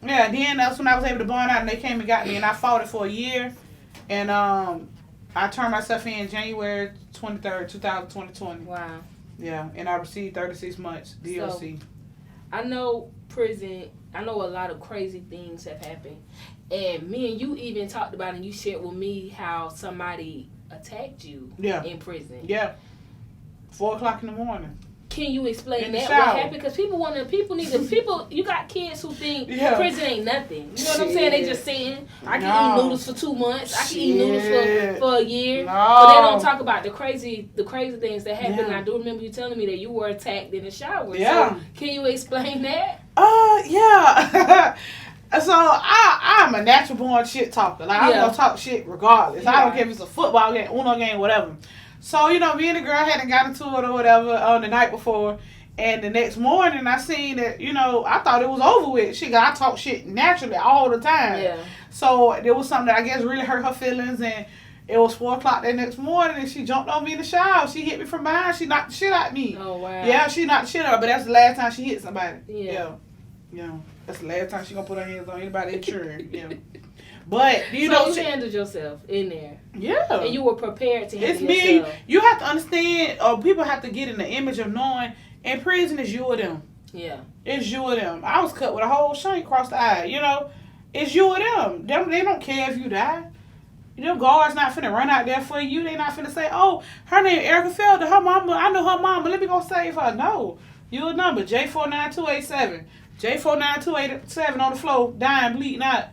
Yeah, then that's when I was able to bond out, and they came and got me, and I fought it for a year, and I turned myself in January 23rd, 2020. Wow. Yeah, and I received 36 months DLC. So, I know prison. I know a lot of crazy things have happened, and me and you even talked about, and you shared with me how somebody attacked you in prison. Yeah. 4:00 in the morning. Can you explain that? What happened? Because you got kids who think prison ain't nothing. You know what I'm saying? They just saying, I can eat noodles for 2 months. I can eat noodles for a year. No. But they don't talk about the crazy things that happen. And I do remember you telling me that you were attacked in the shower. Yeah. So can you explain that? Yeah. So I'm a natural born shit talker. Like I'm gonna talk shit regardless. I don't care if it's a football game, Uno game, whatever. So, you know, me and the girl hadn't got into it or whatever on the night before. And the next morning I seen that, you know, I thought it was over with. I talk shit naturally all the time. Yeah. So there was something that I guess really hurt her feelings, and it was 4:00 that next morning, and she jumped on me in the shower. She hit me from behind. She knocked the shit out of me. Oh, wow. Yeah, she knocked the shit out of me, but that's the last time she hit somebody. Yeah. That's the last time she gonna put her hands on anybody in church. Yeah. But you handled yourself in there. Yeah. And you were prepared to handle yourself. It's me. You have to understand, or people have to get in the image of knowing in prison it's you or them. Yeah. It's you or them. I was cut with a whole shank across the eye. You know, it's you or them. They don't care if you die. Them guards not finna run out there for you. They not finna say, oh, her name Erica Felder. Her mama, I know her mama. Let me go save her. No. You a number. J49287. J49287 on the floor, dying, bleeding out.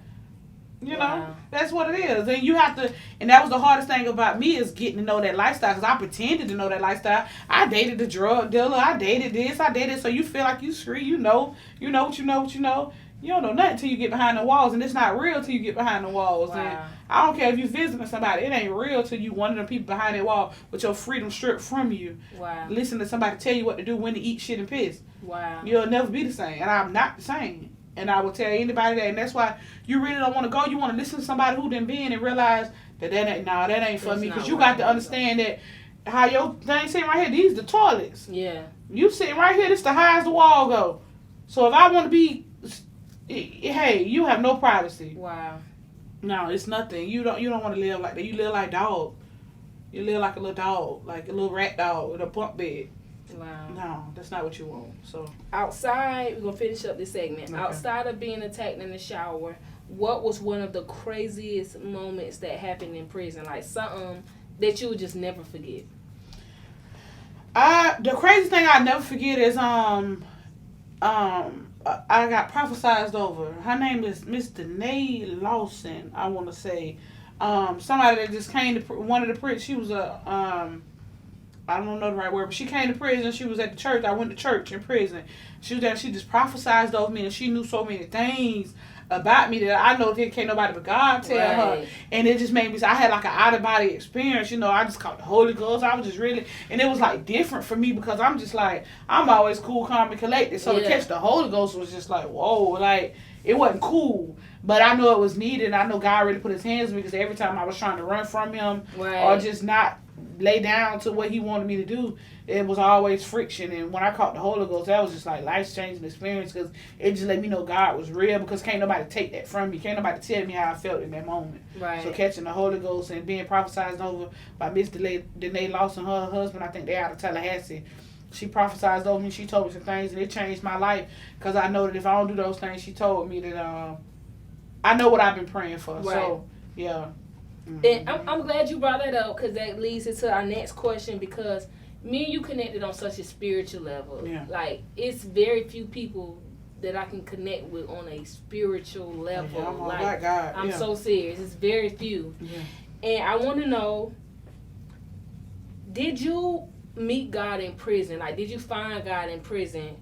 You know, that's what it is. And you have to, and that was the hardest thing about me is getting to know that lifestyle, because I pretended to know that lifestyle. I dated the drug dealer. I dated this. I dated, so you feel like you free. You know what you know. You don't know nothing until you get behind the walls, and it's not real till you get behind the walls. Wow. And I don't care if you're visiting somebody, it ain't real till you one of the people behind that wall with your freedom stripped from you. Wow. Listen to somebody tell you what to do, when to eat, shit, and piss. Wow. You'll never be the same, and I'm not the same. And I will tell anybody that, and that's why you really don't want to go. You want to listen to somebody who done been and realize that that ain't for me. Because you got to understand that how your thing sitting right here, these the toilets. Yeah. You sitting right here, this the highest the wall go. So if I want to be, hey, you have no privacy. Wow. No, it's nothing. You don't want to live like that. You live like dog. You live like a little dog, like a little rat dog with a bunk bed. Wow. No, that's not what you want. So outside, we're gonna finish up this segment. Okay. Outside of being attacked in the shower, what was one of the craziest moments that happened in prison? Like something that you would just never forget. The crazy thing I never forget is I got prophesized over. Her name is Miss Danae Lawson, I want to say. Somebody that just came to one of the prison. She was I don't know the right word, but she came to prison. She was at the church. I went to church in prison. She was there. She just prophesized over me, and she knew so many things about me that I know that can't nobody but God tell her. And it just made me, I had like an out-of-body experience. You know, I just caught the Holy Ghost. I was just really, and it was like different for me because I'm just like, I'm always cool, calm, and collected. So to catch the Holy Ghost was just like, whoa, like, it wasn't cool. But I know it was needed. I know God really put his hands on me because every time I was trying to run from him or just not lay down to what he wanted me to do, it was always friction. And when I caught the Holy Ghost, that was just like life-changing experience because it just let me know God was real, because can't nobody take that from me. Can't nobody tell me how I felt in that moment. Right. So catching the Holy Ghost and being prophesied over by Miss Danae Lawson, her husband, I think they out of Tallahassee. She prophesied over me. She told me some things, and it changed my life because I know that if I don't do those things, she told me that I know what I've been praying for. Right. So, yeah. Mm-hmm. And I'm glad you brought that up because that leads into our next question, because me and you connected on such a spiritual level. Yeah. Like, it's very few people that I can connect with on a spiritual level. Yeah, like, God. I'm so serious. It's very few. Yeah. And I want to know, did you meet God in prison? Like, did you find God in prison?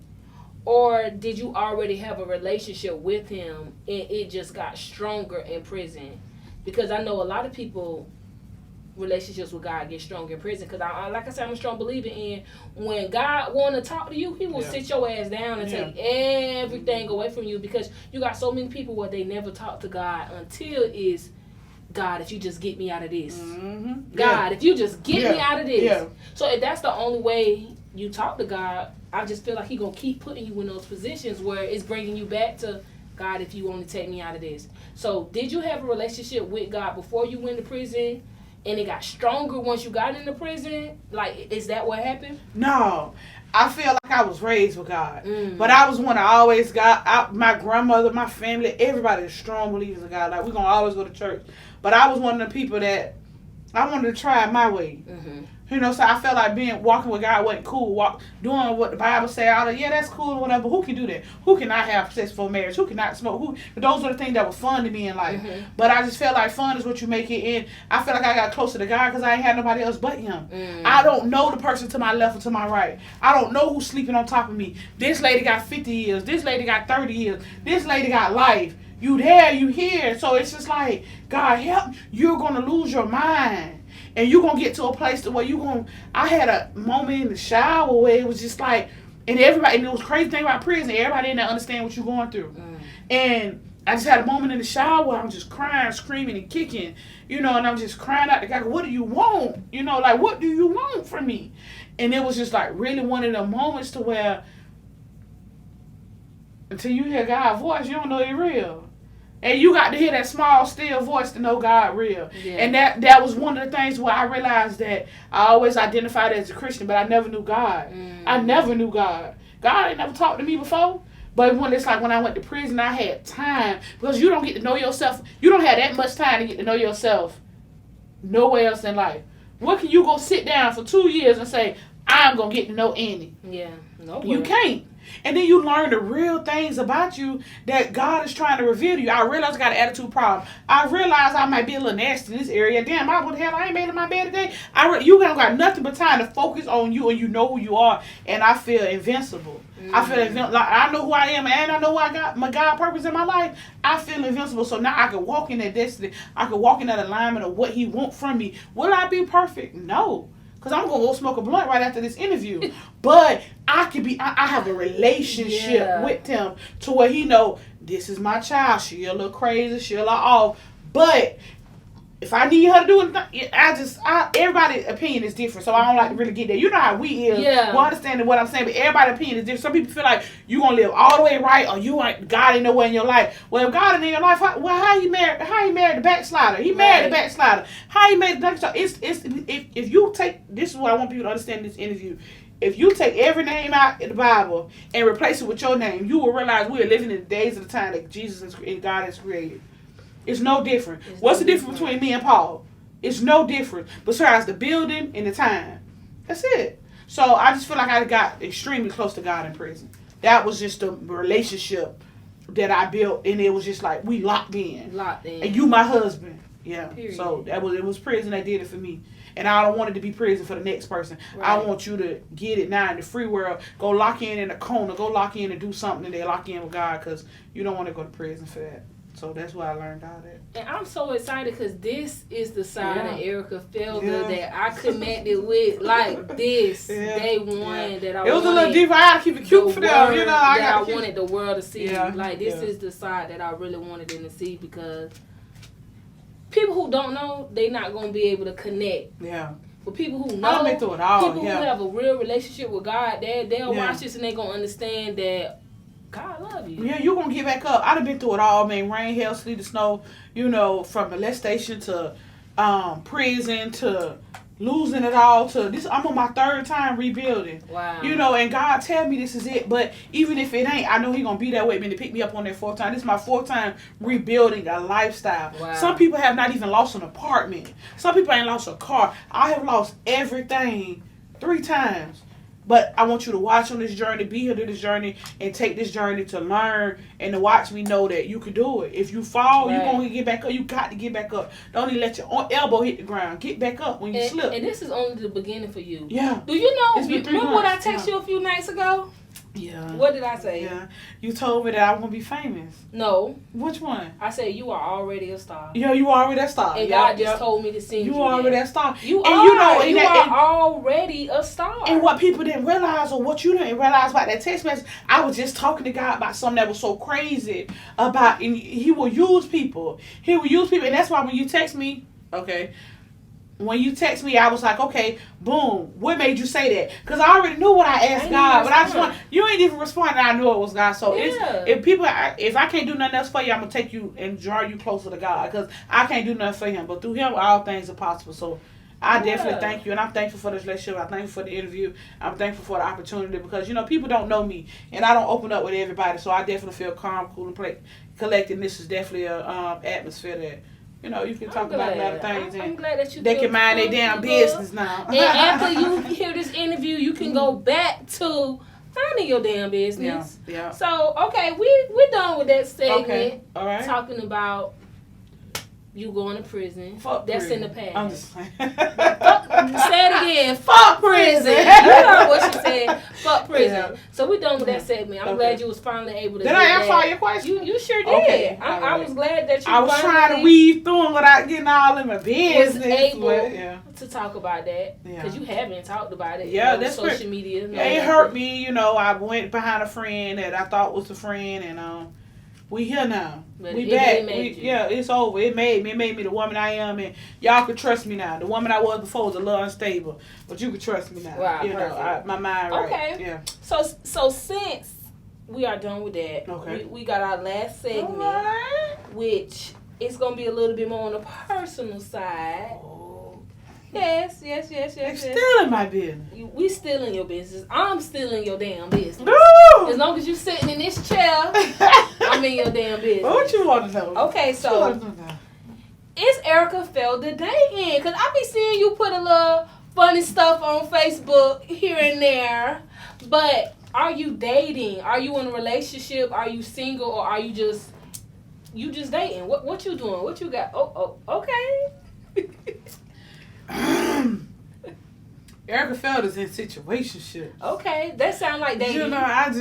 Or did you already have a relationship with him and it just got stronger in prison? Because I know a lot of people, relationships with God get stronger in prison. Because, like I said, I'm a strong believer in when God want to talk to you, he will sit your ass down and take everything away from you. Because you got so many people where they never talk to God until it's, God, if you just get me out of this. Mm-hmm. God, if you just get me out of this. Yeah. So if that's the only way you talk to God, I just feel like he going to keep putting you in those positions where it's bringing you back to, God, if you only take me out of this. So did you have a relationship with God before you went to prison, and it got stronger once you got into prison? Like, is that what happened? No. I feel like I was raised with God. But I was one I always got, my grandmother, my family, everybody is strong believers of God. Like, we're going to always go to church. But I was one of the people that I wanted to try it my way. Mm-hmm. You know, so I felt like walking with God wasn't cool. Doing what the Bible say, that's cool or whatever. Who can do that? Who cannot have sex for marriage? Who cannot smoke? Those are the things that were fun to me in life. Mm-hmm. But I just felt like fun is what you make it in. I felt like I got closer to God because I ain't had nobody else but him. I don't know the person to my left or to my right. I don't know who's sleeping on top of me. This lady got 50 years. This lady got 30 years. This lady got life. You there, you here. So it's just like, God help, you're going to lose your mind. And you're going to get to a place to where I had a moment in the shower where it was just like, and everybody, and it was crazy thing about prison, everybody didn't understand what you're going through. And I just had a moment in the shower where I'm just crying, screaming, and kicking, and I'm just crying out to God, what do you want? Like, what do you want from me? And it was just like really one of the moments to where, until you hear God's voice, you don't know it's real. And you got to hear that small, still voice to know God real. Yeah. And that was one of the things where I realized that I always identified as a Christian, but I never knew God. I never knew God. God ain't never talked to me before. But when I went to prison, I had time. Because you don't get to know yourself. You don't have that much time to get to know yourself nowhere else in life. What can you go sit down for 2 years and say, I'm going to get to know Annie? Yeah. No way. You can't. And then you learn the real things about you that God is trying to reveal to you. I realize I got an attitude problem. I realize I might be a little nasty in this area. Damn, what the hell? I ain't made in my bed today. You got nothing but time to focus on you, and you know who you are. And I feel invincible. I feel invincible. Like, I know who I am, and I know who I got my God purpose in my life. I feel invincible. So now I can walk in that destiny. I can walk in that alignment of what He wants from me. Will I be perfect? No. Because I'm going to go smoke a blunt right after this interview. But I have a relationship with him to where he know, this is my child. She a little crazy. She a little off. But if I need her to do anything, everybody's opinion is different. So I don't like to really get there. You know how we is. Yeah. We're understanding what I'm saying. But everybody's opinion is different. Some people feel like you going to live all the way right or God ain't nowhere in your life. Well, if God ain't in your life, how he married the backslider? He married the backslider. How he made the backslider? If you take, this is what I want people to understand in this interview. If you take every name out in the Bible and replace it with your name, you will realize we are living in the days of the time that Jesus and God has created. It's no different. What's the difference between me and Paul? It's no different besides the building and the time. That's it. So I just feel like I got extremely close to God in prison. That was just a relationship that I built, and it was just like we locked in. And you my husband. Yeah. Period. So it was prison that did it for me. And I don't want it to be prison for the next person. Right. I want you to get it now in the free world. Go lock in a corner. Go lock in and do something, and they lock in with God, because you don't want to go to prison for that. So that's why I learned all that. And I'm so excited because this is the side of Erica Felder that I connected with like this day one that I wanted. It was a little deeper. I had to keep it cute for them. You know, I wanted the world to see. Like, this is the side that I really wanted them to see, because people who don't know, they not going to be able to connect. Yeah. But people who know, people who have a real relationship with God, they'll watch this and they're going to understand that God love you. Yeah, you're going to get back up. I done been through it all, man. Rain, hail, sleet, and snow. You know, from molestation to prison to losing it all to this. I'm on my third time rebuilding. Wow. You know, and God tell me this is it. But even if it ain't, I know He going to be there with me to pick me up on that fourth time. This is my fourth time rebuilding a lifestyle. Wow. Some people have not even lost an apartment. Some people ain't lost a car. I have lost everything 3 times. But I want you to watch on this journey, be here to this journey, and take this journey to learn and to watch me know that you can do it. If you fall, you're going to get back up. You got to get back up. Don't even let your elbow hit the ground. Get back up when you slip. And this is only the beginning for you. Yeah. Do you know, remember what I texted you a few nights ago? Yeah. What did I say? Yeah. You told me that I was going to be famous. No. Which one? I said you are already a star. Yeah, you are already a star. And God just told me to send you. You are already a star. You are already a star. And what people didn't realize, or what you didn't realize about that text message, I was just talking to God about something that was so crazy about, and He will use people. He will use people. And that's why when you text me, okay, when you text me, I was like, okay, boom. What made you say that? Because I already knew what I asked God, but I just want, you ain't even responding. I knew it was God. So if I can't do nothing else for you, I'm gonna take you and draw you closer to God, because I can't do nothing for Him, but through Him, all things are possible. So I definitely thank you, and I'm thankful for this relationship. I'm thankful for the interview. I'm thankful for the opportunity, because people don't know me, and I don't open up with everybody. So I definitely feel calm, cool, and collected. This is definitely a atmosphere that, you can talk about a lot of things. I'm glad that they can mind their damn business now. And after you hear this interview, you can go back to finding your damn business. Yeah. So, okay, we're done with that segment. Okay. All right. Talking about you going to prison. Fuck That's prison. In the past. I'm just saying. Say it again. Fuck prison. You heard what she said. Fuck prison. Yeah. So we're done with that segment. I'm glad you was finally able to do that. Did I answer all your questions? You sure did. Okay. I was glad that I was trying to weave through them without getting all in my business. Was able to talk about that. Because you haven't talked about it on social media. It hurt me. I went behind a friend that I thought was a friend, and we here now. But we back. It's over. It made me the woman I am, and y'all can trust me now. The woman I was before was a little unstable, but you can trust me now. Wow, my mind right. Okay. Yeah. So since we are done with that, we got our last segment, which is gonna be a little bit more on the personal side. Yes. You're stealing my business. We stealing your business. I'm stealing your damn business. No! As long as you sitting in this chair, I'm in your damn business. What you want to know? Okay, so it's Erica Felder Day in, because I be seeing you put a little funny stuff on Facebook here and there, but Are you dating? Are you in a relationship? Are you single? Or are you just dating? What you doing? What you got? Oh, okay. Erica Felder's in situationship. Okay, that sound like dating. You know, I'm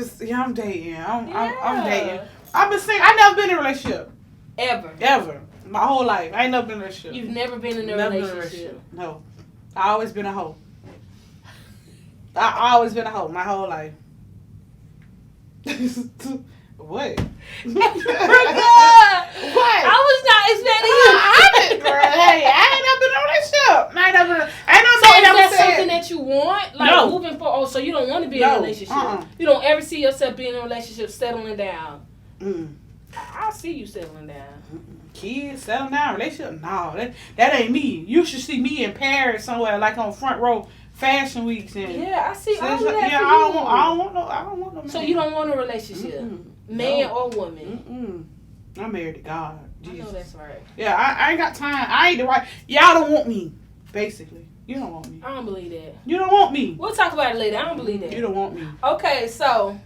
dating. I'm dating. I've been single. I never been in a relationship. Ever. My whole life. I ain't never been in a relationship. You've never been in a relationship? No. I always been a hoe. I always been a hoe my whole life. What? What? I was not expecting you. Hey, I ain't never been in a relationship. I ain't never. So is that something that you want? Like no. Moving forward? Oh, so you don't want to be in a relationship? You don't ever see yourself being in a relationship, settling down? I see you settling down. Kids, settling down, relationship? No, that ain't me. You should see me in Paris somewhere, like on front row fashion weeks and. Yeah, I see all of that. Yeah, for I don't want no man. So you don't want a relationship, man or woman? I'm married to God. Jesus. I know that's right. Yeah, I ain't got time. I ain't the right. Y'all don't want me, basically. You don't want me. I don't believe that. You don't want me. We'll talk about it later. I don't believe that. You don't want me. Okay, so.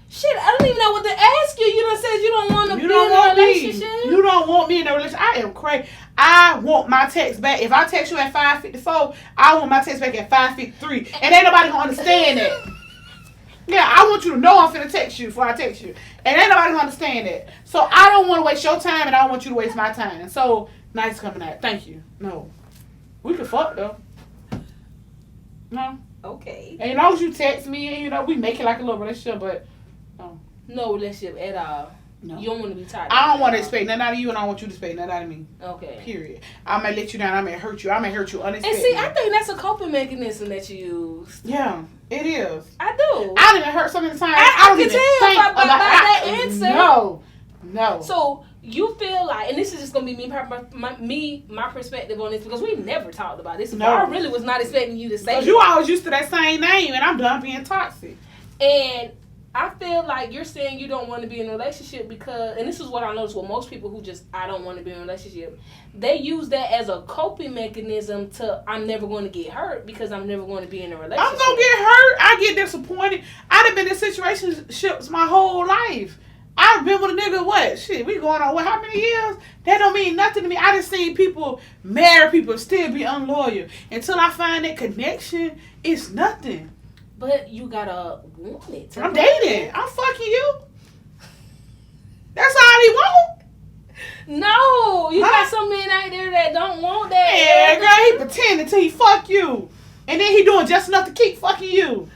Shit, I don't even know what to ask you. You done said you don't want to be in a relationship. You don't want me in a relationship. I am crazy. I want my text back. If I text you at 5:54, I want my text back at 5:53. And ain't nobody gonna understand that. Yeah, I want you to know I'm finna text you before I text you. And ain't nobody gonna understand that. So I don't want to waste your time and I don't want you to waste my time. So nice coming out. Thank you. No. We can fuck though. No. Okay. And as long as you text me and we make it like a little relationship, but no relationship at all. No. You don't want to be tied. I don't want to expect nothing out of you, and I don't want you to expect nothing out of me. Okay. Period. I may let you down. I may hurt you. I may hurt you unexpectedly. And see, I think that's a coping mechanism that you use. Yeah, it is. I do. I didn't hurt so many times. I can tell by that answer. No. So you feel like, and this is just gonna be my perspective on this because we never talked about this. No. I really was not expecting you to say. Because you always used to that same name, and I'm done being toxic. And I feel like you're saying you don't want to be in a relationship because, and this is what I notice with most people who just, I don't want to be in a relationship. They use that as a coping mechanism to, I'm never going to get hurt because I'm never going to be in a relationship. I'm going to get hurt. I get disappointed. I've been in situationships my whole life. I've been with a nigga, what? Shit, we going on, how many years? That don't mean nothing to me. I just seen people marry people still be unloyal. Until I find that connection, it's nothing. But you gotta want it. I'm dating. I'm fucking you. That's all he want. No, you got some men out there that don't want that. Yeah, girl, he pretending till he fuck you, and then he doing just enough to keep fucking you.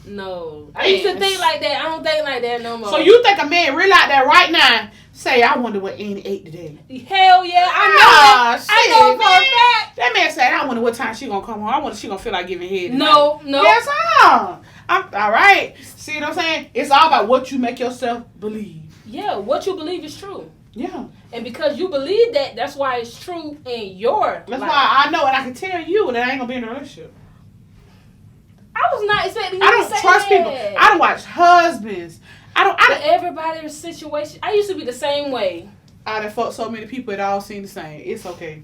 No, I used to think like that. I don't think like that no more. So you think a man really out there right now? Say, I wonder what Annie ate today. Hell yeah, I know. Shit, I know for a fact. That man said, I wonder what time she gonna come home. I wonder she gonna feel like giving head. No. Yes, I'm all right. See what I'm saying? It's all about what you make yourself believe. Yeah, what you believe is true. Yeah. And because you believe that, that's why it's true in your That's life. why I know, and I can tell you that I ain't gonna be in a relationship. I was not expecting you I don't to say trust that. people. I don't watch husbands. I don't. Everybody's situation. I used to be the same way. I done fucked so many people. It all seemed the same. It's okay.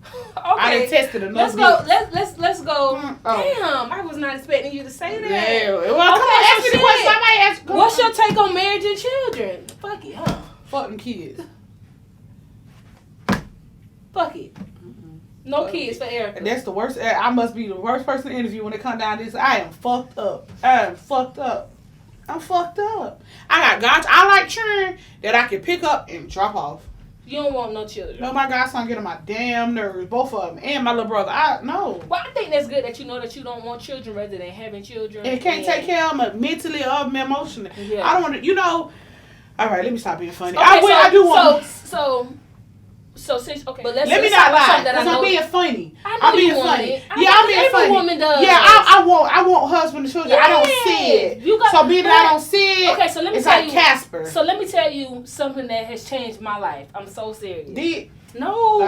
Okay. I done tested enough. Let's go. Damn, I was not expecting you to say that. Yeah. Well, come on, ask me the question. I might ask. What's your take on marriage and children? Fuck it, huh? Fuck them kids. Fuck it. No kids for Erica. And that's the worst. I must be the worst person to interview when it comes down to this. I am fucked up. I'm fucked up. I got God. I like children that I can pick up and drop off. You don't want no children. No, my godson get on my damn nerves, both of them, and my little brother. No. Well, I think that's good that you know that you don't want children rather than having children. And can't take care of them mentally or emotionally. Yeah. I don't want to, All right, let me stop being funny. Okay, I do want. So since okay, but let me not lie. Because I'm being funny. I'm being funny. Yeah, I'm being funny. Every woman does. Yeah, I want husband and children. I don't see it. So being that I don't see it. Okay, so let me it's tell like you. Casper. So let me tell you something that has changed my life. I'm so serious. No.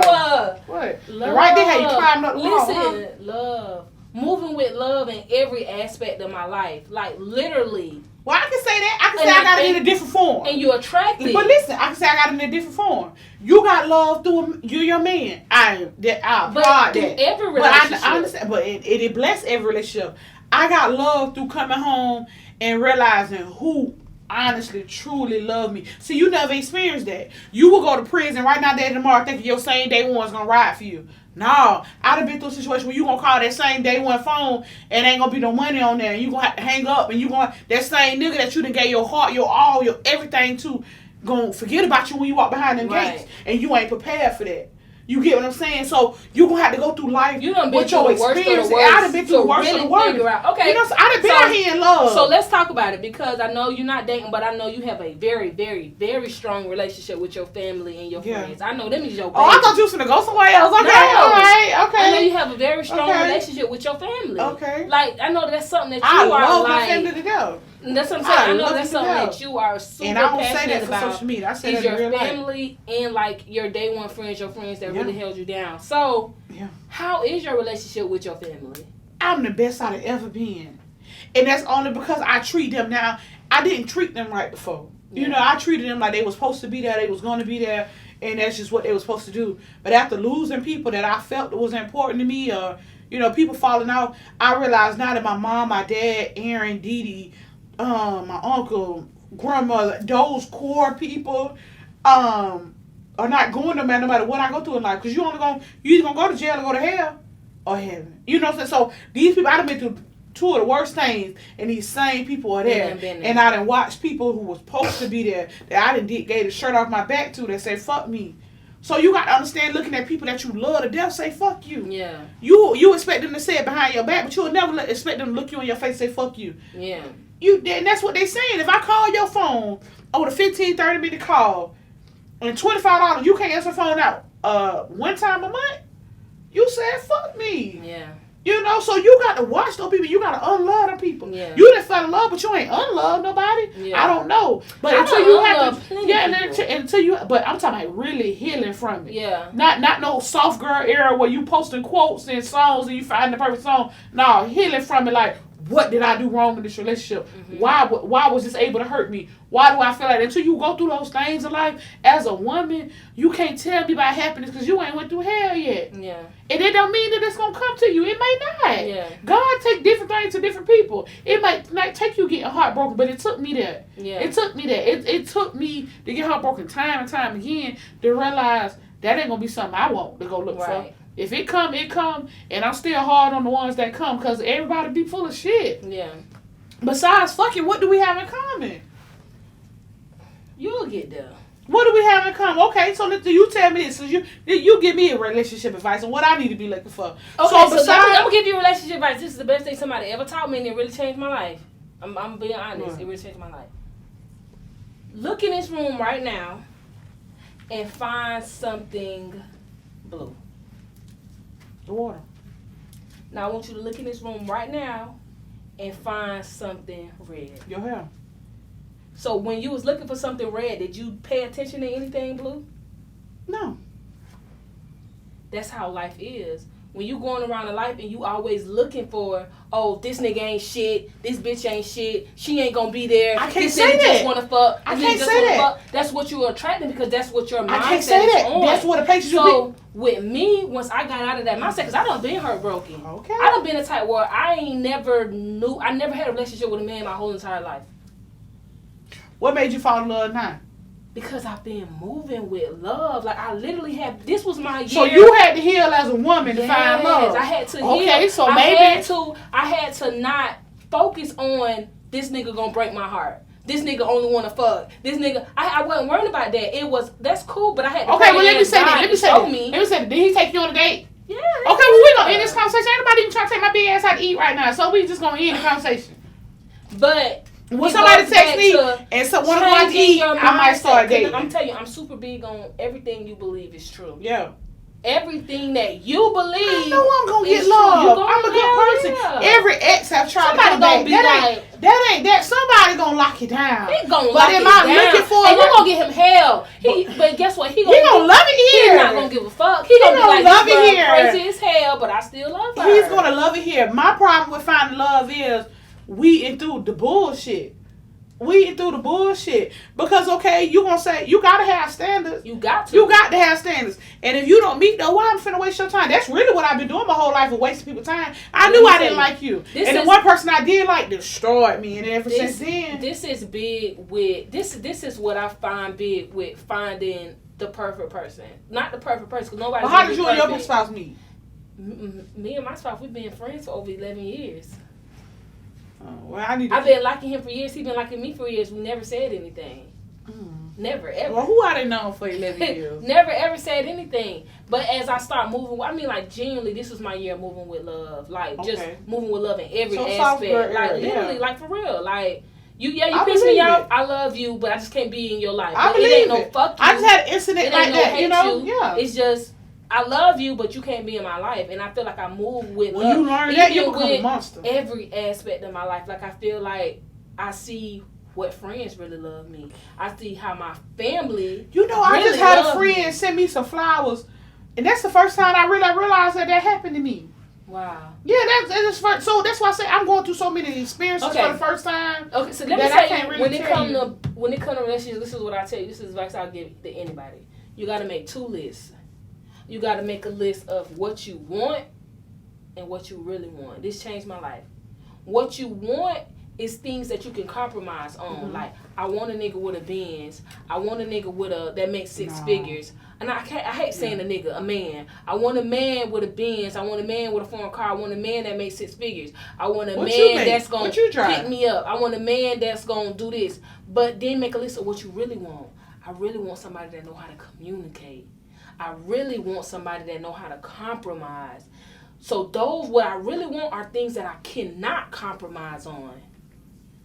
What? Love. Right there, how you climbed up the wall. Listen, love. Moving with love in every aspect of my life, like literally. Well, I can say that. I can say I got it in a different form. And you attracted. But listen, I can say I got it in a different form. You got love through your man. I applaud that. Every relationship. But I understand. But it bless every relationship. I got love through coming home and realizing who honestly, truly love me. See, you never experienced that. You will go to prison right now, day tomorrow, thinking your same day one's gonna ride for you. No, I done been through a situation where you gonna call that same day one phone and ain't gonna be no money on there, and you gonna have to hang up, and you gonna that same nigga that you done gave your heart, your all, your everything to, gonna forget about you when you walk behind them gates, and you ain't prepared for that. You get what I'm saying? So you gonna have to go through life you done been with your experience. I done been through the worst of the worst. Okay, you know, I done been out here in love. So let's talk about it, because I know you're not dating, but I know you have a very, very, very strong relationship with your family and your friends. I know them is your baby. Oh, I thought you was gonna go somewhere else. Okay, no. All right, okay. I know you have a very strong relationship with your family. Okay. Like, I know that's something that you I are love like. my family to death. That's what I'm saying. I know that's something that you are super and I don't passionate say that for about. social media. I say is that in your real family life. And like your day one friends, your friends that really held you down. So, how is your relationship with your family? I'm the best I've ever been, and that's only because I treat them now. I didn't treat them right before. You know, I treated them like they was supposed to be there. They was going to be there, and that's just what they was supposed to do. But after losing people that I felt was important to me, or you know, people falling out, I realized now that my mom, my dad, Aaron, Dee Dee, my uncle, grandmother, those core people are not going no matter what I go through in life. Because you either gonna go to jail or go to hell or heaven. You know what I'm saying? So these people, I done been through two of the worst things, and these same people are there. And I done watched people who was supposed to be there that I done gave the shirt off my back to that say fuck me. So you got to understand, looking at people that you love to death say fuck you. Yeah. You expect them to say it behind your back, but you'll never expect them to look you in your face and say fuck you. Yeah. And that's what they saying. If I call your phone over the 15, 30 minute call and $25, you can't answer the phone out one time a month, you said fuck me. Yeah. You know, so you got to watch those people. You got to unlove them people. Yeah. You done fell in love, but you ain't unloved nobody. Yeah. I don't know. But until you have to, until you, but I'm talking about really healing from it. Yeah. Not no soft girl era where you posting quotes and songs and you find the perfect song. No, healing from it like, what did I do wrong in this relationship? Mm-hmm. Why was this able to hurt me? Why do I feel like that? Until you go through those things in life, as a woman, you can't tell me about happiness because you ain't went through hell yet. Yeah. And it don't mean that it's going to come to you. It may not. Yeah. God take different things to different people. It might not take you getting heartbroken, but it took me there. Yeah. It took me there. It took me to get heartbroken time and time again to realize that ain't going to be something I want to go look for. If it come, it come, and I'm still hard on the ones that come, because everybody be full of shit. Yeah. Besides fucking, what do we have in common? You'll get there. What do we have in common? Okay, so you tell me this. So you give me a relationship advice on what I need to be looking for. Okay, so I'm going to give you relationship advice. This is the best thing somebody ever taught me, and it really changed my life. I'm being honest. It really changed my life. Look in this room right now and find something blue. The water. Now I want you to look in this room right now and find something red. Your hair. So when you was looking for something red, did you pay attention to anything blue? No. That's how life is. When you going around in life and you always looking for, oh, this nigga ain't shit, this bitch ain't shit, she ain't gonna be there. I can't this say nigga that. Just wanna fuck. I can't say that. Fuck. That's what you're attracting, because that's what your mindset I can't say that. On. That's what the places you So with me, once I got out of that mindset, because I done been heartbroken. Okay. I done been a type where I never had a relationship with a man my whole entire life. What made you fall in love now? Because I've been moving with love. Like, I literally had, this was my year. So you had to heal as a woman to find love. I had to heal. Okay, so maybe. I had to not focus on this nigga gonna break my heart. This nigga only wanna fuck. This nigga, I wasn't worried about that. That's cool, but I had to okay, well, let me say that. Let me say that. Did he take you on a date? Yeah. Okay, well, we're gonna end this conversation. Ain't nobody even trying to take my big ass out to eat right now. So we just gonna end the conversation. But when somebody text me and want to go out to eat, I might start dating. I'm telling you, I'm super big on everything you believe is true. Yeah. Everything that you believe. I know I'm gonna get love. I'm a good person. Yeah. Every ex have tried to come back. That ain't that. Somebody gonna lock you down. He gonna lock you down. But am I looking for? And you gonna get him hell. But guess what? He gonna love it here. He's not gonna give a fuck. He gonna be like, love it here. Crazy as hell, but I still love her. He's gonna love it here. My problem with finding love is weeding through the bullshit. weeding through the bullshit. Because, okay, you gonna say, you gotta have standards. You got to. You got to have standards. And if you don't meet them, why I'm finna waste your time? That's really what I've been doing my whole life, of wasting people's time. I knew I didn't like you. And the one person I did like destroyed me. And ever since then. This is big with, this is what I find big with finding the perfect person. Not the perfect person, because nobody's how did you and your spouse meet? Me and my spouse, we've been friends for over 11 years. Well, I've been liking him for years. He's been liking me for years. We never said anything. Never, ever. Well, who I done known for 11 years? Never, ever said anything. But as I start moving, I mean, like, genuinely, this was my year of moving with love. Like, just moving with love in every aspect. Like, literally, like, for real. Like, you piss me off, I love you, but I just can't be in your life. I believe it ain't no fuck you. I just had an incident like that, you know? Yeah. It's just, I love you, but you can't be in my life. And I feel like I move with love. When you learn that, you become a monster. Every aspect of my life. Like, I feel like I see what friends really love me. I see how my family I just had a friend send me some flowers. And that's the first time I really realized that happened to me. Wow. Yeah, that's first. So that's why I say I'm going through so many experiences for the first time. Okay, so let me tell you, when it comes to relationships, this is what I tell you. This is advice I'll give to anybody. You got to make 2 lists. You got to make a list of what you want and what you really want. This changed my life. What you want is things that you can compromise on. Like, I want a nigga with a Benz. I want a nigga with that makes 6 figures. And I hate saying a nigga, a man. I want a man with a Benz. I want a man with a foreign car. I want a man that makes 6 figures. I want a man that's going to pick me up. I want a man that's going to do this. But then make a list of what you really want. I really want somebody that know how to communicate. I really want somebody that know how to compromise. So what I really want are things that I cannot compromise on.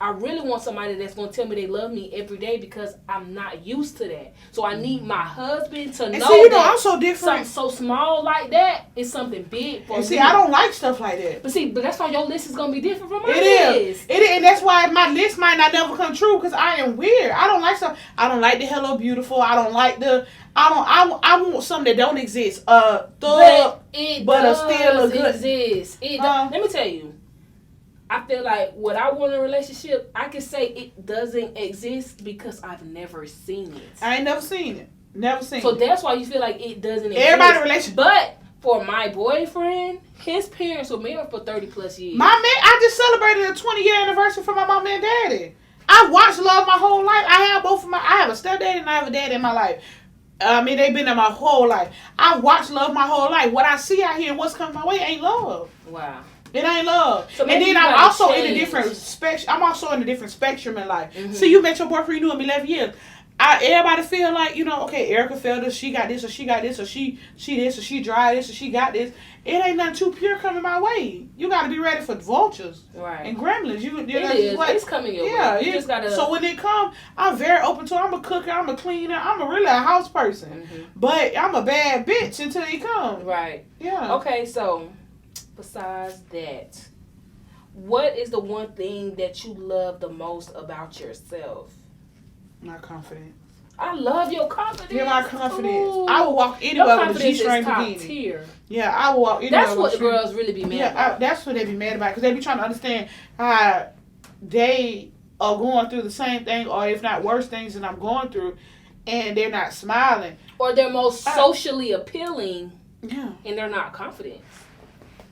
I really want somebody that's going to tell me they love me every day because I'm not used to that. So I need my husband to know that I'm so different. Something so small like that is something big for me. I don't like stuff like that. But that's why your list is going to be different from my list. It is. And that's why my list might not never come true because I am weird. I don't like stuff. I don't like the Hello Beautiful. I don't like the... I want something that don't exist. But still a good... exist. Let me tell you. I feel like what I want in a relationship, I can say it doesn't exist because I've never seen it. I ain't never seen it. Never seen it. So that's why you feel like it doesn't exist. Everybody in a relationship. But for my boyfriend, his parents were married for 30 plus years. I just celebrated a 20-year anniversary for my mom and daddy. I watched love my whole life. I have a stepdaddy and I have a dad in my life. They've been in my whole life. I watched love my whole life. What I see out here and what's coming my way ain't love. Wow. It ain't love. So and then I'm also in a different spectrum. I'm also in a different spectrum in life. So you met your boyfriend, you knew him 11 years. Everybody feel like, okay, Erica Felder, she got this, or she got this, or she this, or she dry this, or she got this. It ain't nothing too pure coming my way. You got to be ready for vultures and gremlins. It's coming your way. You just gotta... So when it comes, I'm very open to it. I'm a cooker, I'm a cleaner, I'm really a house person. But I'm a bad bitch until it comes. Right. Yeah. Okay, so... Besides that, what is the one thing that you love the most about yourself? My confidence. I love your confidence. Yeah, my confidence. Ooh. I will walk anywhere with a G-string bikini. Yeah, I will walk anywhere. That's what the girls really be mad about. That's what they be mad about because they be trying to understand how they are going through the same thing or if not worse things than I'm going through and they're not smiling. Or they're most socially appealing and they're not confident.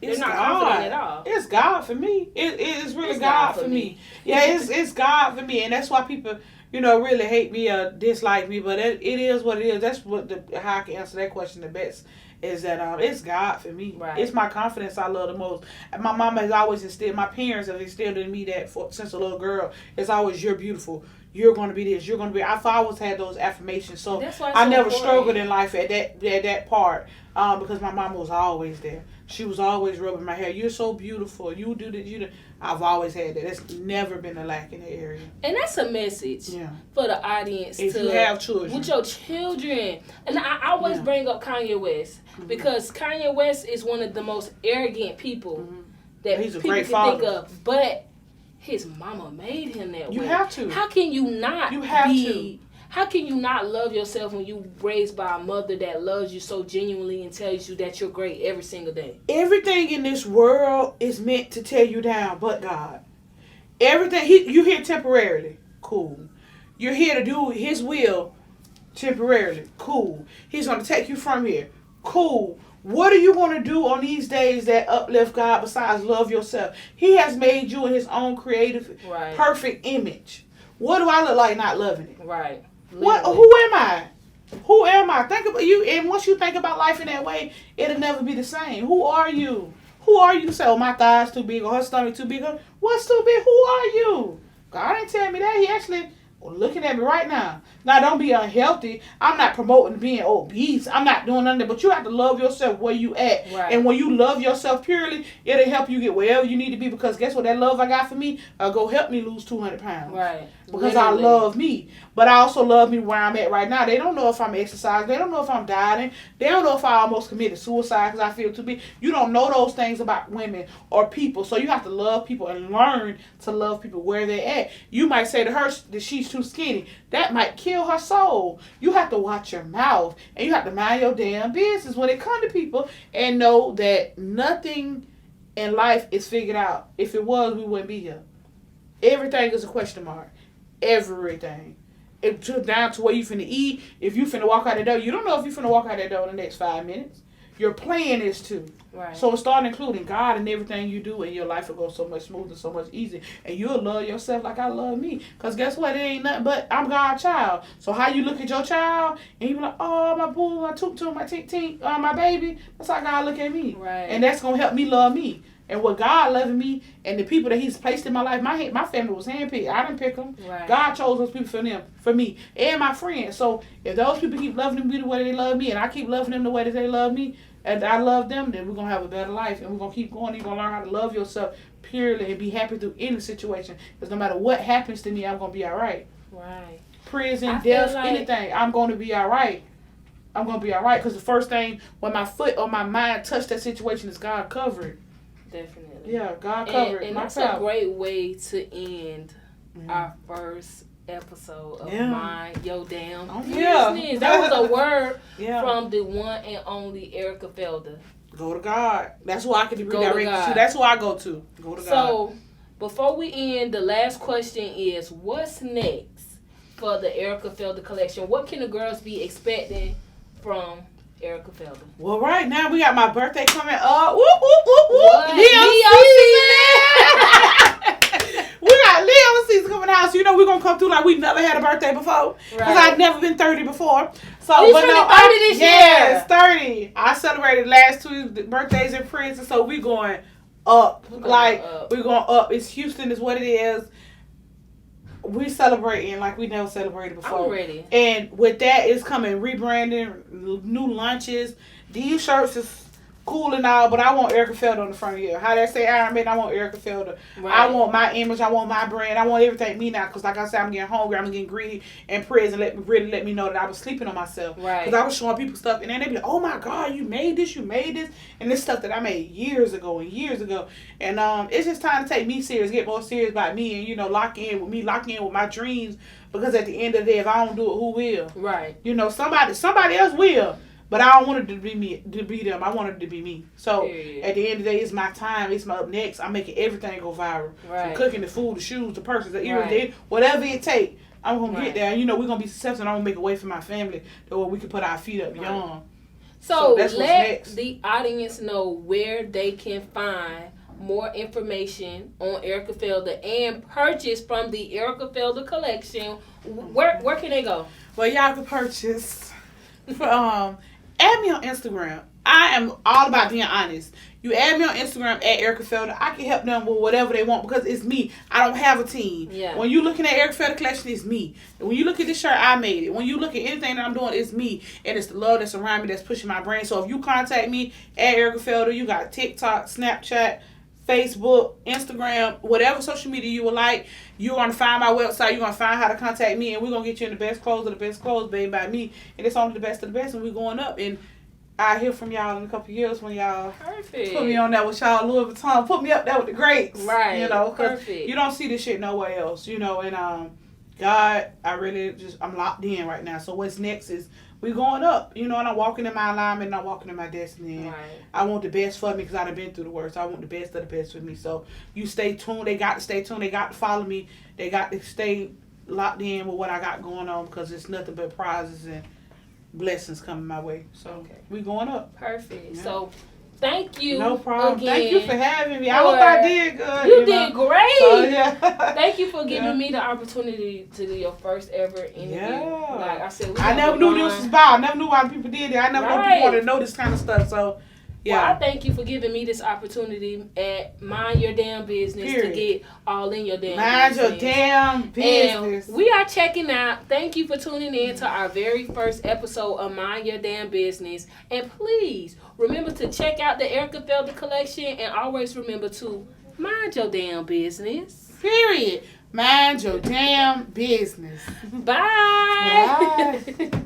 They're not confident at all. It's God for me. It's really God for me. Yeah, it's God for me. And that's why people, really hate me or dislike me. But it is what it is. That's how I can answer that question the best. Is that it's God for me. Right. It's my confidence I love the most. My mama has always instilled, my parents have instilled in me that since a little girl, it's always, you're beautiful. You're going to be this. You're going to be... I've always had those affirmations. So I never struggled in life at that part because my mama was always there. She was always rubbing my hair. You're so beautiful. You do this. I've always had that. It's never been a lack in the area. And that's a message for the audience. If you have children. With your children. And I always bring up Kanye West because Kanye West is one of the most arrogant people that he's a people great can father. think of. But his mama made him that way. You have to. How can you not to. How can you not love yourself when you raised by a mother that loves you so genuinely and tells you that you're great every single day? Everything in this world is meant to tear you down but God. Everything, you here temporarily. Cool. You're here to do his will temporarily. Cool. He's going to take you from here. Cool. What are you going to do on these days that uplift God besides love yourself? He has made you in his own creative, perfect image. What do I look like not loving it? Right. What? Who am I? Who am I? Think about you, and once you think about life in that way, it'll never be the same. Who are you? Who are you to say, oh, my thigh's too big or her stomach too big? What's too big? Who are you? God didn't tell me that. He actually looking at me right now. Now, don't be unhealthy. I'm not promoting being obese. I'm not doing none of that. But you have to love yourself where you at. Right. And when you love yourself purely, it'll help you get wherever you need to be. Because guess what? That love I got for me, go help me lose 200 pounds. Right. Because I love me. But I also love me where I'm at right now. They don't know if I'm exercising. They don't know if I'm dieting. They don't know if I almost committed suicide because I feel too big. You don't know those things about women or people. So you have to love people and learn to love people where they're at. You might say to her that she's too skinny. That might kill her soul. You have to watch your mouth. And you have to mind your damn business when it comes to people. And know that nothing in life is figured out. If it was, we wouldn't be here. Everything is a question mark. Everything. It took down to where you finna eat. If you finna walk out the door, you don't know if you finna walk out that door in the next 5 minutes. Your plan is to. Right. So start including God in everything you do, and your life will go so much smoother, so much easier. And you'll love yourself like I love me. Because guess what? It ain't nothing but I'm God's child. So how you look at your child, and you be like, oh, my boo, my toot-toot, my tink-tink, my baby. That's how God look at me. Right. And that's going to help me love me. And what God loving me and the people that He's placed in my life, my family was handpicked. I didn't pick them. Right. God chose those people for me, and my friends. So if those people keep loving me the way they love me, and I keep loving them the way that they love me, and I love them, then we're going to have a better life. And we're going to keep going. You're going to learn how to love yourself purely and be happy through any situation. Because no matter what happens to me, I'm going to be all right. Right. Prison, death, anything, I'm going to be all right. I'm going to be all right. Because the first thing when my foot or my mind touch that situation is God covered. Definitely. Yeah, God covered. And that's a great way to end our first episode of Mind Your Damn Business. That was a word from the one and only Erica Felder. Go to God. That's who I can be redirected to. That's who I go to. Go to God. So, before we end, the last question is, what's next for the Erica Felder collection? What can the girls be expecting from Erica Felder? Well, right now we got my birthday coming up. Whoop, whoop, whoop, whoop. Leo We got Leo season coming out. So, you know, we're going to come through like we never had a birthday before. Because I've never been 30 before. So, you turning 30 this year? Yes, 30. I celebrated last 2 birthdays in prison. So, we going up. We're going up. It's Houston is what it is. We celebrating like we never celebrated before. I'm ready. And with that is coming rebranding, new lunches. These shirts is cool and all, but I want Erica Felder on the front here. How they say Iron Man, I want Erica Felder. Right. I want my image. I want my brand. I want everything me now. Because like I said, I'm getting hungry. I'm getting greedy. And prison let me know that I was sleeping on myself. Right. Because I was showing people stuff. And then they be like, oh my God, you made this. And this stuff that I made years ago. And it's just time to take me serious. Get more serious about me. And, you know, lock in with me. Lock in with my dreams. Because at the end of the day, if I don't do it, who will? Right. You know, somebody else will. But I don't want it to be me, to be them. I want it to be me. So at the end of the day, it's my time. It's my up next. I'm making everything go viral. Right. From cooking, the food, the shoes, the purses, the earrings, whatever it takes. I'm gonna get there. You know, we're gonna be successful. And I'm gonna make a way for my family, where we can put our feet up beyond. So that's let the audience know where they can find more information on Erica Felder and purchase from the Erica Felder collection. Where can they go? Well, y'all can purchase from. Add me on Instagram. I am all about being honest. You add me on Instagram at Erica Felder. I can help them with whatever they want because it's me. I don't have a team. Yeah. When you looking at Erica Felder collection, it's me. And when you look at this shirt, I made it. When you look at anything that I'm doing, it's me. And it's the love that's around me that's pushing my brain. So if you contact me at Erica Felder, you got TikTok, Snapchat, Facebook, Instagram, whatever social media you would like, you're going to find my website. You're going to find how to contact me, and we're going to get you in the best clothes of the best clothes made by me. And it's only the best of the best, and we're going up. And I hear from y'all in a couple of years when y'all put me on that with y'all Louis Vuitton. Put me up there with the greats. Right. You know, because you don't see this shit nowhere else, you know. And God, I'm locked in right now. So what's next is we going up, you know, and I'm walking in my alignment and I'm walking in my destiny. Right. I want the best for me because I've been through the worst. I want the best of the best for me. So you stay tuned. They got to stay tuned. They got to follow me. They got to stay locked in with what I got going on because it's nothing but prizes and blessings coming my way. So we going up. Perfect. Yeah. So thank you. No problem. Again. Thank you for having me. I hope I did good. You did great. So, yeah. Thank you for giving me the opportunity to do your first ever interview. Yeah. Like I said, I never knew this was about. I never knew why people did it. I never knew people wanted to know this kind of stuff. So, yeah. Well, I thank you for giving me this opportunity at Mind Your Damn Business to get all in your damn Mind business. your damn business. And we are checking out. Thank you for tuning in to our very first episode of Mind Your Damn Business. And please remember to check out the Erica Felder collection and always remember to mind your damn business. Period. Mind your damn business. Bye. Bye.